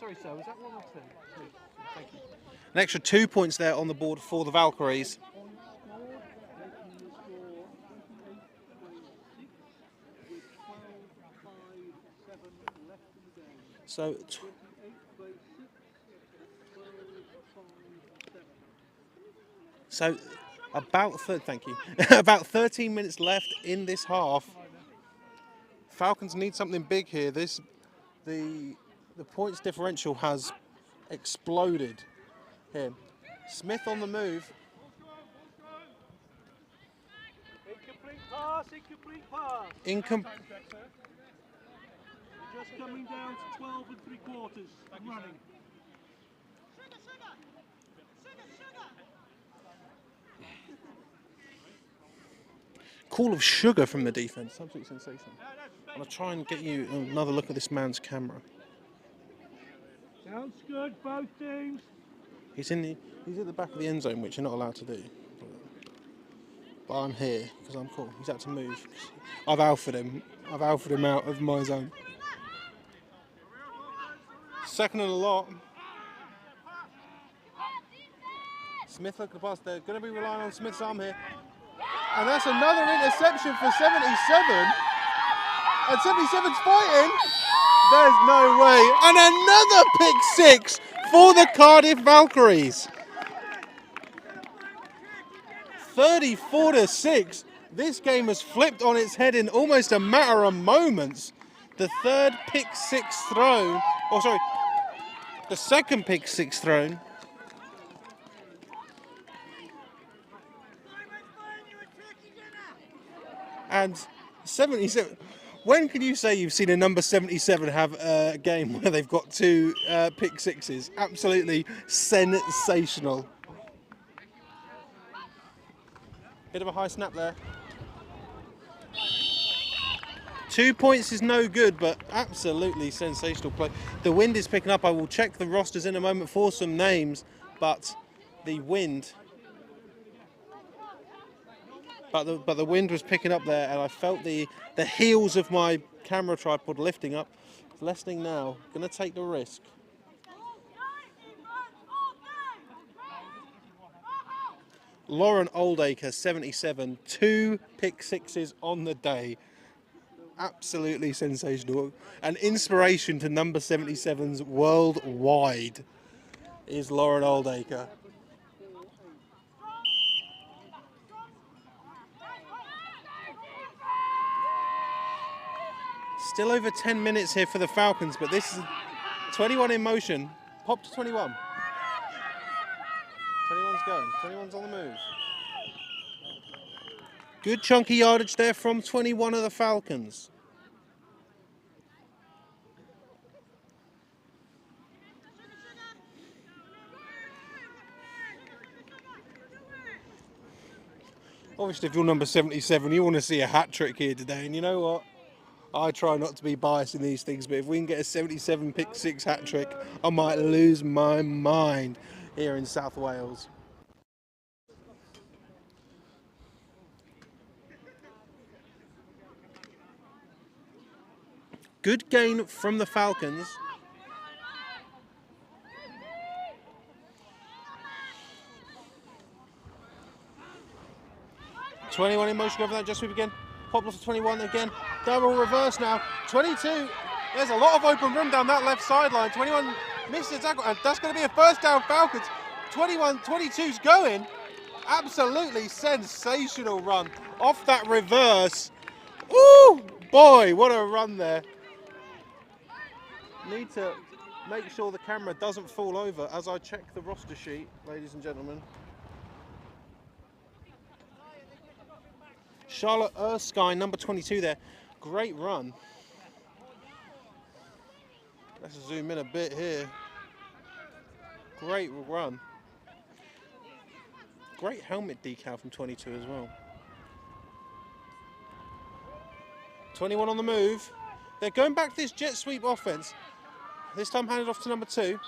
Sorry, sir, was that 1 or 2? Thank you. An extra 2 points there on the board for the Valkyries. So about thank you. About 13 minutes left in this half. Falcons need something big here. The points differential has exploded here. Smith on the move. Incomplete pass, incomplete pass. Just coming down to 12 3/4 and running. Call of sugar from the defense. Absolutely sensational. I'm going to try and get you another look at this man's camera. Sounds good, both teams. He's at the back of the end zone, which you're not allowed to do. But I'm here because I'm cool. He's had to move. I've alphaed him. I've alphaed him out of my zone. Second and a lot. Smith looking to pass. They're going to be relying on Smith's arm here. And that's another interception for 77. And 77's fighting. There's no way. And another pick six for the Cardiff Valkyries. 34-6. This game has flipped on its head in almost a matter of moments. The third pick six thrown, the second pick six thrown. And 77. When can you say you've seen a number 77 have a game where they've got two pick sixes? Absolutely sensational. Bit of a high snap there. 2 points is no good, but absolutely sensational play. The wind is picking up. I will check the rosters in a moment for some names, but the wind... But the wind was picking up there, and I felt the heels of my camera tripod lifting up. Lesting now, going to take the risk. Lauren Oldacre, 77, 2 pick sixes on the day. Absolutely sensational. An inspiration to number 77s worldwide is Lauren Oldacre. Still over 10 minutes here for the Falcons, but this is 21 in motion. Pop to 21. 21's going. 21's on the move. Good chunky yardage there from 21 of the Falcons. Obviously, if you're number 77, you want to see a hat trick here today, and you know what? I try not to be biased in these things, but if we can get a 77 pick six hat trick, I might lose my mind here in South Wales. Good gain from the Falcons. (21 in motion over that just sweep again. Pop off to 21 again. Double reverse now. 22. There's a lot of open room down that left sideline. 21 Missed the tackle, and that's going to be a first down Falcons. 21-22's going. Absolutely sensational run off that reverse. Woo! Boy, what a run there. Need to make sure the camera doesn't fall over as I check the roster sheet, ladies and gentlemen. Charlotte Erskine, number 22 there. Great run. Let's zoom in a bit here. Great run. Great helmet decal from 22 as well. 21 on the move. They're going back to this jet sweep offense. This time handed off to number 2.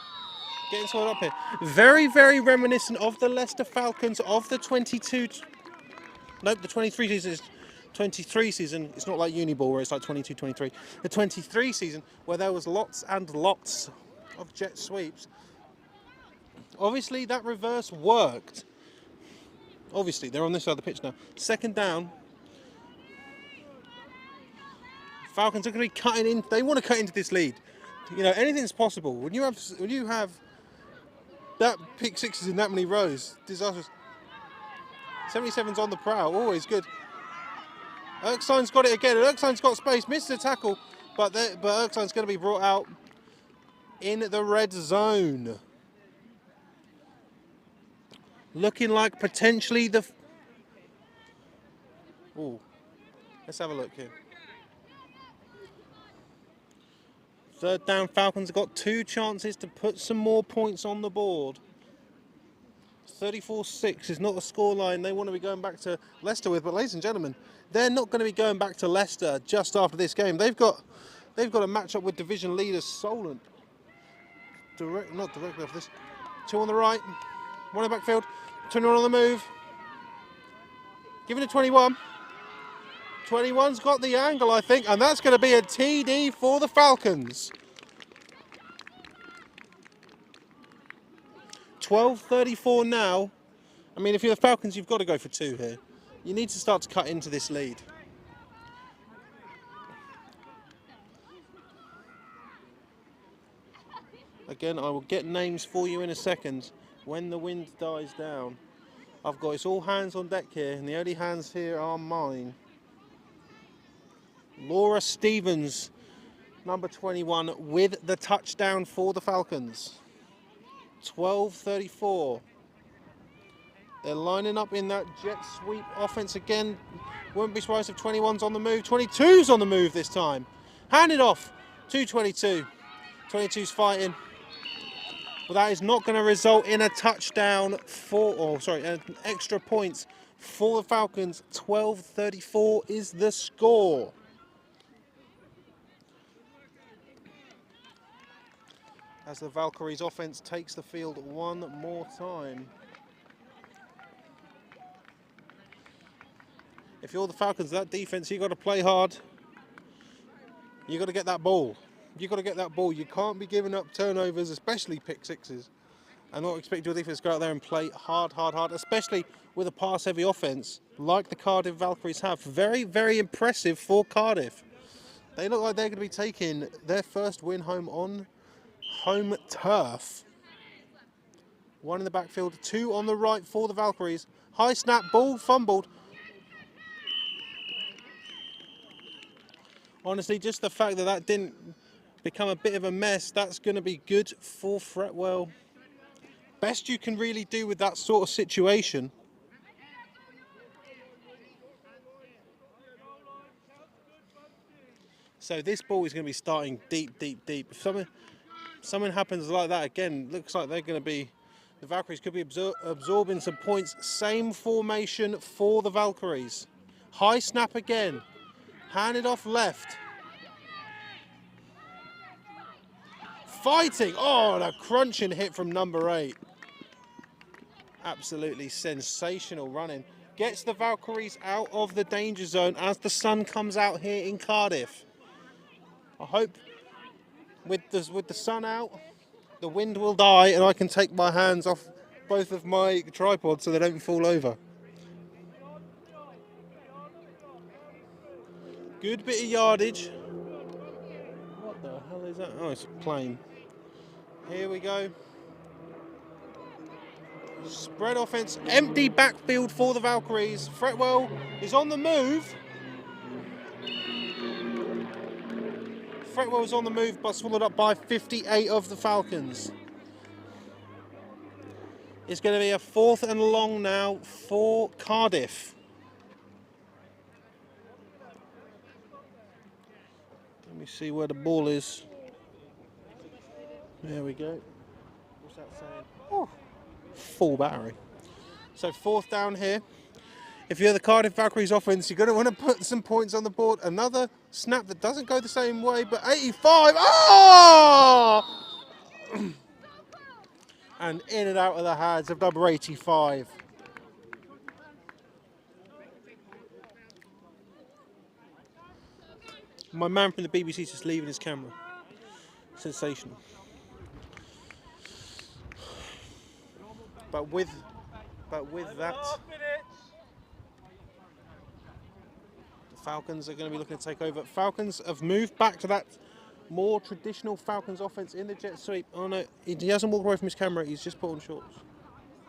Getting sorted up here. Very, very reminiscent of the Leicester Falcons of the 22... Nope, the 23 season is 23 season. It's not like Uniball where it's like 22, 23. The 23 season where there was lots and lots of jet sweeps. Obviously that reverse worked. Obviously, they're on this side of the pitch now. Second down. Falcons are going to be cutting in. They want to cut into this lead. You know, anything's possible. When you have that pick sixes in that many rows, disastrous. 77's on the prowl, always good. Erskine's got it again, and Erskine's got space, missed the tackle, but Erskine's going to be brought out in the red zone. Looking like potentially the... Ooh, let's have a look here. Third down, Falcons have got 2 chances to put some more points on the board. 34-6 is not a scoreline they want to be going back to Leicester with, but ladies and gentlemen, they're not going to be going back to Leicester just after this game. They've got a match up with division leaders Solent. Not directly off this. 2 on the right, 1 in the backfield, 21 on the move. Giving it 21. 21's got the angle, I think, and that's going to be a TD for the Falcons. 12:34 now. I mean, if you're the Falcons, you've got to go for 2 here. You need to start to cut into this lead. Again, I will get names for you in a second when the wind dies down. It's all hands on deck here, and the only hands here are mine. Laura Stevens, number 21, with the touchdown for the Falcons. 12:34. They're lining up in that jet sweep offense again. Wouldn't be surprised if 21's on the move. 22's on the move this time. Handed off to 22. 22's fighting. But that is not going to result in a touchdown an extra points for the Falcons. 12:34 is the score. As the Valkyries offense takes the field one more time. If you're the Falcons, that defense, you've got to play hard. You've got to get that ball. You've got to get that ball. You can't be giving up turnovers, especially pick sixes, and not expect your defense to go out there and play hard, especially with a pass-heavy offense like the Cardiff Valkyries have. Very, very impressive for Cardiff. They look like they're going to be taking their first win home on home turf. 1 in the backfield, 2 on the right for the Valkyries. High snap, ball fumbled. Honestly, just the fact that didn't become a bit of a mess, that's going to be good for Fretwell. Best you can really do with that sort of situation. So this ball is going to be starting deep. If something happens like that again, looks like they're going to be, the Valkyries could be absorbing some points. Same formation for the Valkyries. High snap again. Handed off left. Fighting. Oh, and a crunching hit from number 8. Absolutely sensational running. Gets the Valkyries out of the danger zone as the sun comes out here in Cardiff. I hope with the sun out, the wind will die and I can take my hands off both of my tripods so they don't fall over. Good bit of yardage. What the hell is that? Oh, it's a plane. Here we go. Spread offense, empty backfield for the Valkyries. Fretwell is on the move. Fretwell is on the move, but swallowed up by 58 of the Falcons. It's going to be a 4th and long now for Cardiff. Let me see where the ball is. There we go. What's that saying? Oh, full battery. So 4th down here. If you're the Cardiff Valkyries offense, you're going to want to put some points on the board. Another snap that doesn't go the same way, but 85. Oh! And in and out of the hands of number 85. My man from the BBC is just leaving his camera. Sensational. But with that, the Falcons are going to be looking to take over. Falcons have moved back to that more traditional Falcons offense in the jet sweep. Oh no, he hasn't walked away from his camera. He's just put on shorts.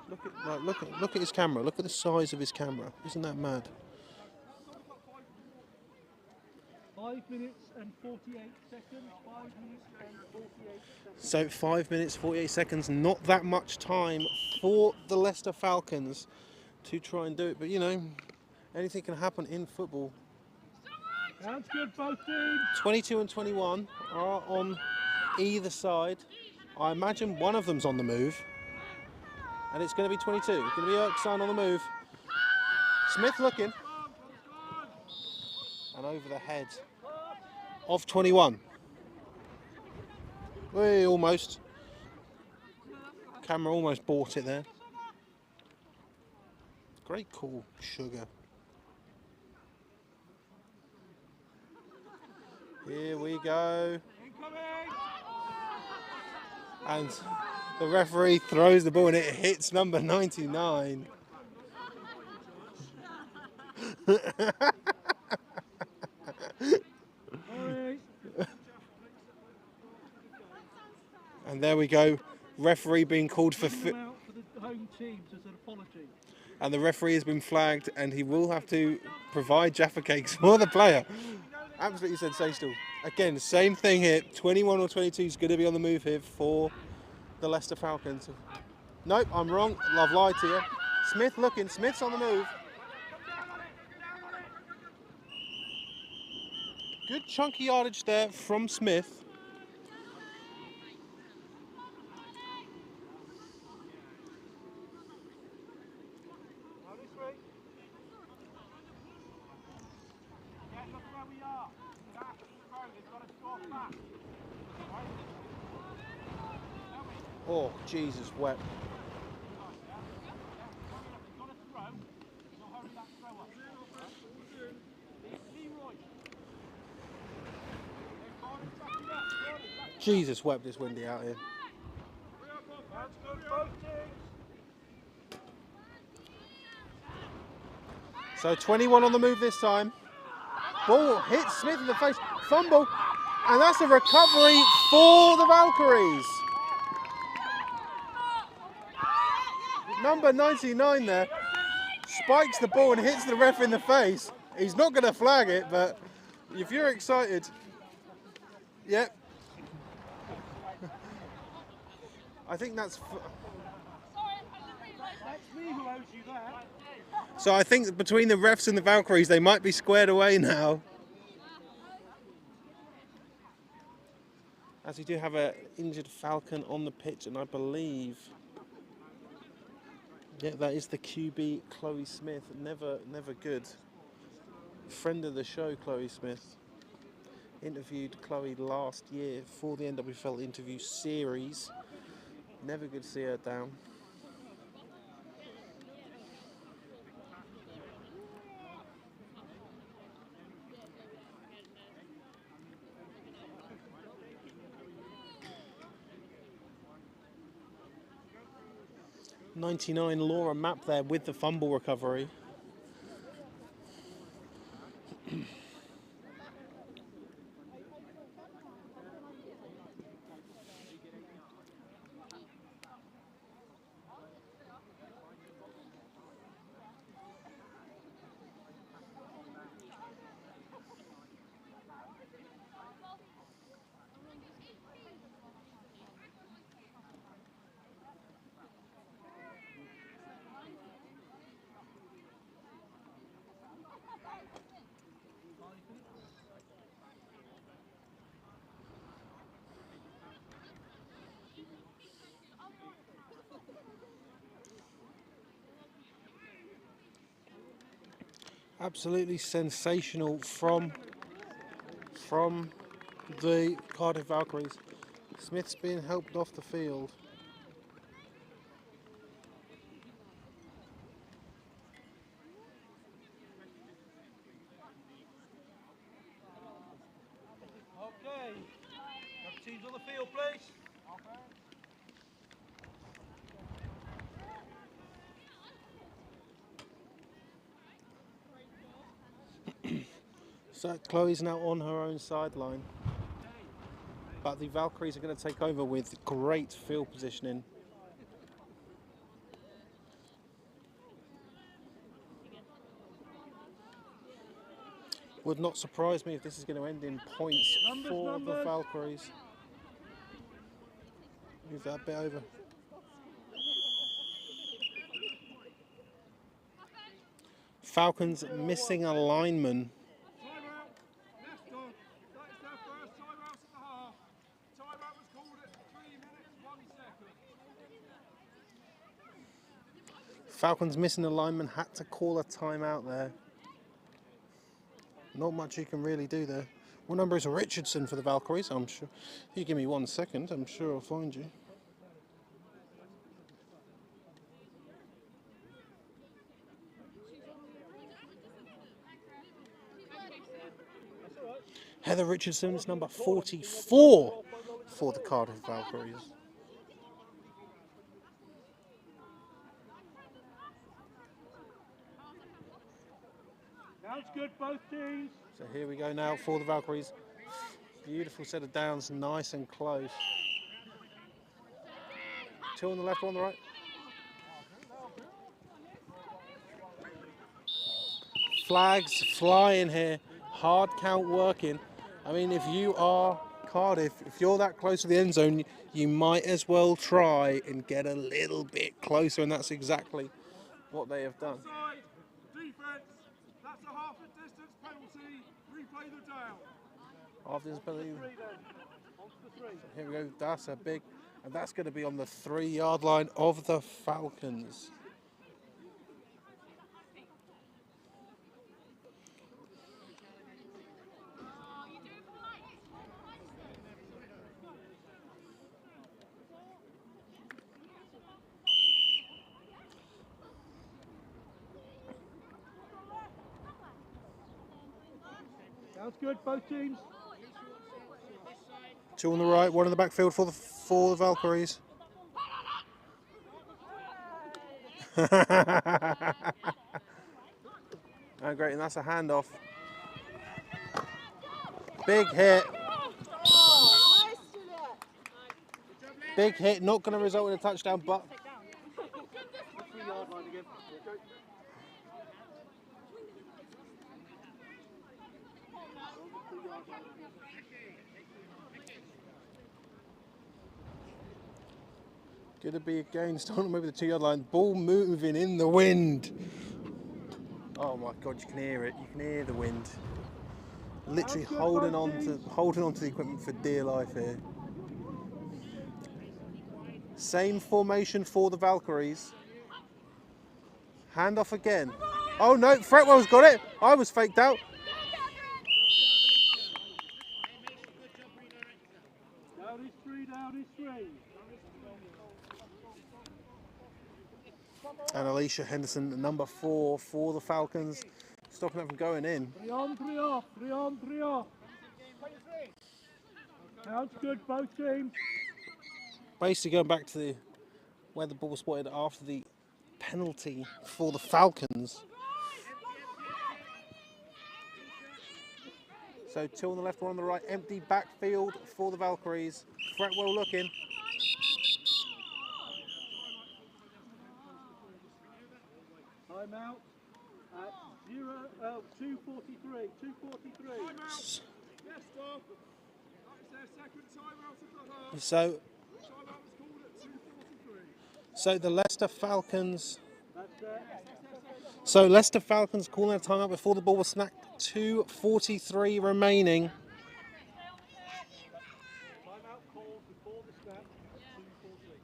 Look at his camera. Look at the size of his camera. Isn't that mad? 5 minutes and 48 seconds. 5 minutes and 48 seconds. So 5 minutes, 48 seconds. Not that much time for the Leicester Falcons to try and do it. But you know, anything can happen in football. Sounds good, both teams. 22 and 21 are on either side. I imagine one of them's on the move. And it's going to be 22. It's going to be Erksan on the move. Smith looking. And over the head of 21. Way almost. Camera almost bought it there. Great call, Sugar. Here we go. And the referee throws the ball and it hits number 99. And there we go. Referee being called for the home teams as an apology. And the referee has been flagged and he will have to provide Jaffa cakes for the player. Absolutely sensational. Again, same thing here. 21 or 22 is going to be on the move here for the Leicester Falcons. Nope, I'm wrong. I've lied to you. Smith looking. Smith's on the move. Good chunky yardage there from Smith. Oh, Jesus, wet. Jesus, wept this windy out here. So 21 on the move this time. Ball hits Smith in the face. Fumble. And that's a recovery for the Valkyries. Number 99 there spikes the ball and hits the ref in the face. He's not going to flag it, but if you're excited, yep. I think that's me who owes you that. so. I think between the refs and the Valkyries, they might be squared away now. As we do have an injured Falcon on the pitch, and I believe, yeah, that is the QB, Chloe Smith. Never good. Friend of the show, Chloe Smith. Interviewed Chloe last year for the NWFL interview series. Never good to see her down. '99 Laura Mapp there with the fumble recovery. Absolutely sensational from the Cardiff Valkyries. Smith's being helped off the field. Okay. Have teams on the field, please. So Chloe's now on her own sideline. But the Valkyries are going to take over with great field positioning. Would not surprise me if this is going to end in points for the Valkyries. Move that bit over. Falcons missing a lineman. Falcons missing a lineman, had to call a timeout there. Not much you can really do there. What number is Richardson for the Valkyries? I'm sure. You give me 1 second, I'm sure I'll find you. Heather Richardson's number 44 for the Cardiff Valkyries. Sounds good, both teams. So here we go now for the Valkyries. Beautiful set of downs, nice and close. 2 on the left, 1 on the right. Flags flying here, hard count working. I mean, if you are Cardiff, if you're that close to the end zone, you might as well try and get a little bit closer, and that's exactly what they have done. Defense, that's a half a distance penalty. Replay the down. After this penalty, here we go. That's a big, and that's going to be on the 3-yard line of the Falcons. Sounds good, both teams. 2 on the right, 1 in the backfield for the Valkyries. Oh, great, and that's a handoff. Big hit. Big hit, not going to result in a touchdown, but going to be again starting over the 2-yard line. Ball moving in the wind. Oh my God, you can hear it. You can hear the wind. Literally holding on to the equipment for dear life here. Same formation for the Valkyries. Hand off again. Oh no, Fretwell's got it. I was faked out. Down is 3, down is 3. And Alicia Henderson, number 4 for the Falcons, stopping that from going in. 3 on, 3 off, 3 on, 3 off. Sounds good, both teams. Basically going back to where the ball was spotted after the penalty for the Falcons. So 2 on the left, 1 on the right, empty backfield for the Valkyries. Fretwell looking. Time out at 2:43. 2:43. Yes, stop. That's their second time out of the half. So Timeout was called at 2:43. So the Leicester Falcons. So Leicester Falcons calling a timeout before the ball was snapped. 2:43 remaining. Timeout called before the snap. 2:43.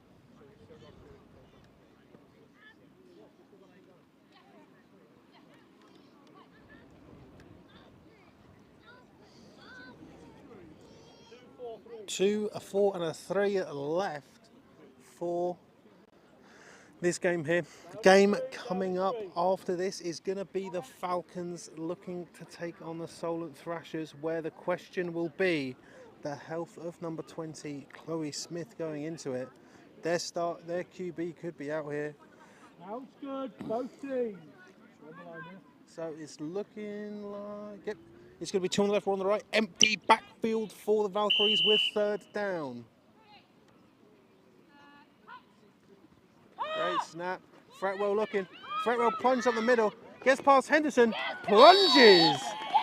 2, a 4 and a 3 left for this game here. The game coming up after this is going to be the Falcons looking to take on the Solent Thrashers, where the question will be the health of number 20, Chloe Smith, going into it. Their QB could be out here. Sounds good, both teams. So it's looking like, yep, it's going to be 2 on the left, 1 on the right. Empty backfield for the Valkyries with 3rd down. Great snap. Fretwell looking. Fretwell plunges up the middle. Gets past Henderson. Plunges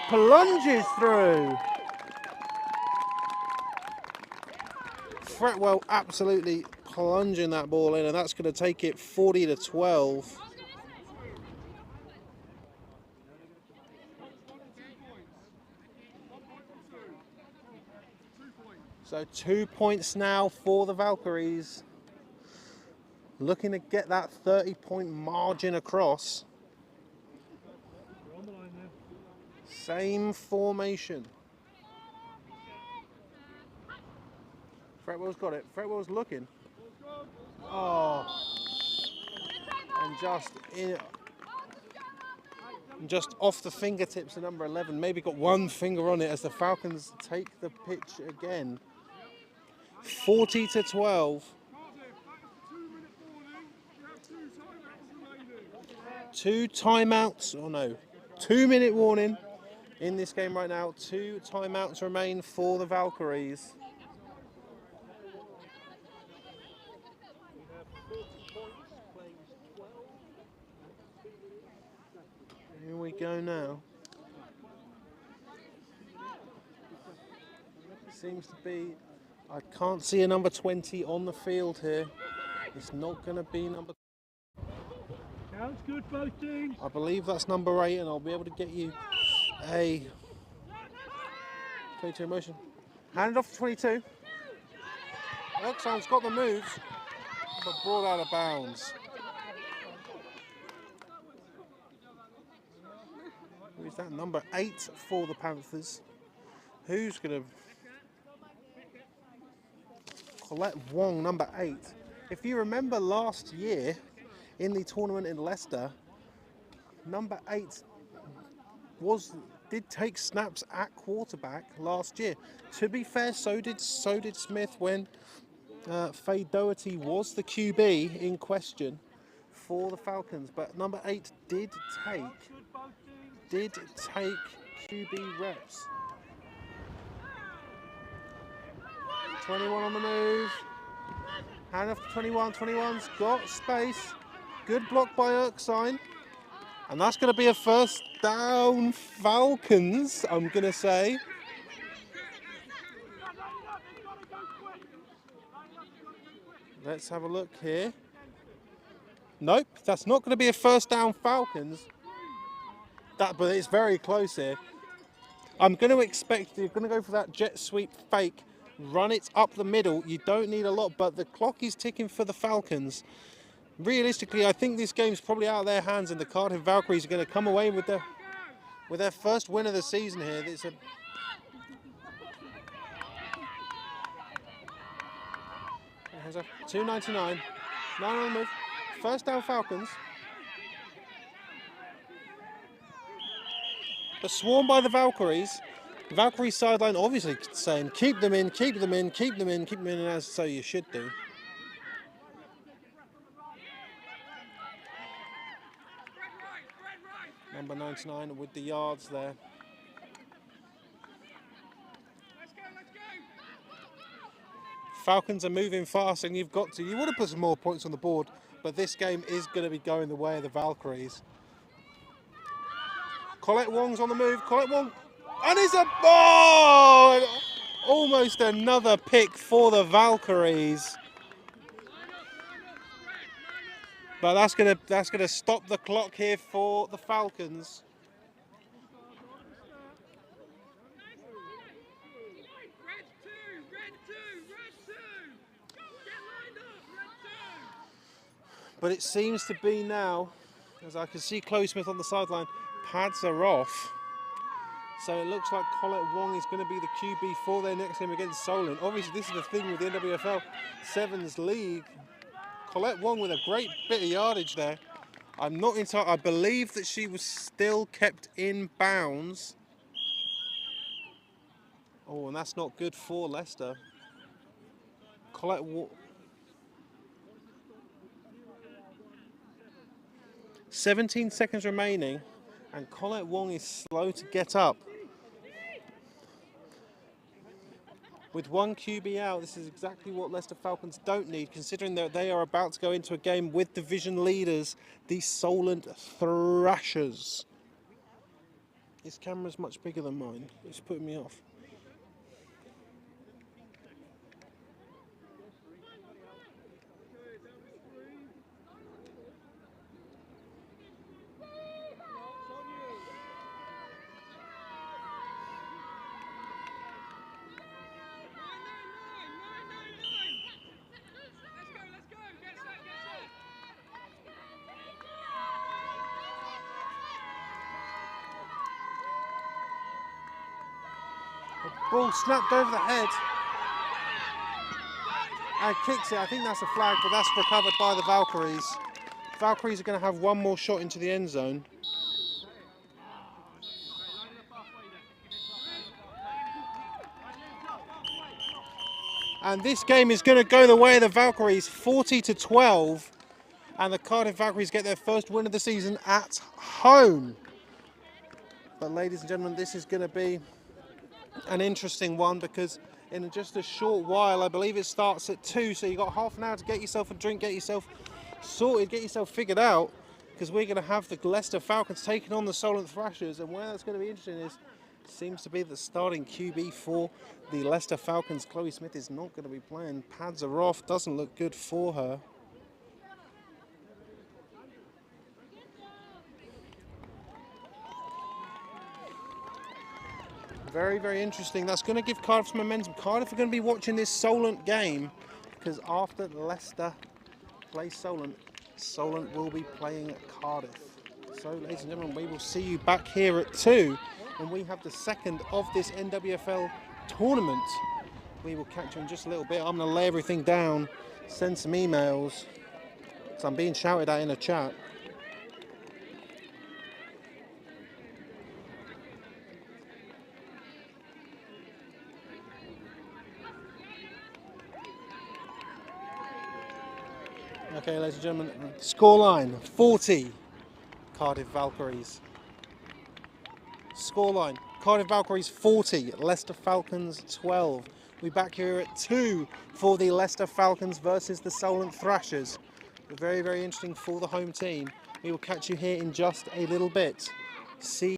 through. Fretwell absolutely plunging that ball in, and that's going to take it 40-12. So 2 points now for the Valkyries. Looking to get that 30-point margin across. Same formation. Fretwell's got it. Fretwell's looking. Oh. And just off the fingertips of number 11. Maybe got one finger on it as the Falcons take the pitch again. 40-12. 2 timeouts, 2-minute warning in this game right now. 2 timeouts remain for the Valkyries. Here we go now. Seems to be, I can't see a number 20 on the field here. It's not going to be number. Sounds good, both teams. I believe that's number 8, and I'll be able to get you a 22 motion. Hand it off to 22. Oxon's got the moves, but brought out of bounds. Who's that? Number 8 for the Panthers. Who's going to... Colette Wong, number 8. If you remember last year, in the tournament in Leicester, number 8 did take snaps at quarterback last year. To be fair, so did Smith when Faye Doherty was the QB in question for the Falcons. But number 8 did take QB reps. 21 on the move. Hand off to 21. 21's got space. Good block by Erskine. And that's going to be a 1st down Falcons, I'm going to say. Let's have a look here. Nope, that's not going to be a 1st down Falcons. But it's very close here. I'm going to expect you're going to go for that jet sweep fake. Run it up the middle. You don't need a lot, but the clock is ticking for the Falcons. Realistically, I think this game's probably out of their hands, and the Cardiff Valkyries are going to come away with their first win of the season here. It's a $2.99. 9 on the move. 1st down Falcons. But swarmed by the Valkyries. Valkyrie sideline obviously saying keep them in, keep them in, keep them in, keep them in, and as so you should do. Number 99 with the yards there. Falcons are moving fast, and you want to put some more points on the board, but this game is going to be going the way of the Valkyries. Colette Wong's on the move. Colette Wong. And it's a ball! Almost another pick for the Valkyries. But that's gonna stop the clock here for the Falcons. But it seems to be now, as I can see Chloe Smith on the sideline, pads are off. So it looks like Colette Wong is going to be the QB for their next game against Solent. Obviously, this is the thing with the NWFL Sevens League. Colette Wong with a great bit of yardage there. I'm not entirely. I believe that she was still kept in bounds. Oh, and that's not good for Leicester. Colette Wong. 17 seconds remaining, and Colette Wong is slow to get up. With one QB out, this is exactly what Leicester Falcons don't need, considering that they are about to go into a game with division leaders, the Solent Thrashers. This camera's much bigger than mine. It's putting me off. Ball snapped over the head and kicks it. I think that's a flag, but that's recovered by the Valkyries. Valkyries are going to have one more shot into the end zone. And this game is going to go the way of the Valkyries, 40-12. And the Cardiff Valkyries get their first win of the season at home. But ladies and gentlemen, this is going to be an interesting one, because in just a short while, I believe it starts at 2, so you've got half an hour to get yourself a drink, get yourself sorted, get yourself figured out, because we're going to have the Leicester Falcons taking on the Solent Thrashers. And where that's going to be interesting is, it seems to be the starting QB for the Leicester Falcons, Chloe Smith, is not going to be playing. Pads are off, doesn't look good for her. Very, very interesting. That's going to give Cardiff some momentum. Cardiff are going to be watching this Solent game, because after Leicester plays Solent, Solent will be playing Cardiff. So, ladies and gentlemen, we will see you back here at 2, when we have the second of this NWFL tournament. We will catch you in just a little bit. I'm going to lay everything down, send some emails, because I'm being shouted at in a chat. Okay, ladies and gentlemen, scoreline 40, Cardiff Valkyries. Scoreline, Cardiff Valkyries 40, Leicester Falcons 12. We're back here at 2 for the Leicester Falcons versus the Solent Thrashers. Very, very interesting for the home team. We will catch you here in just a little bit. See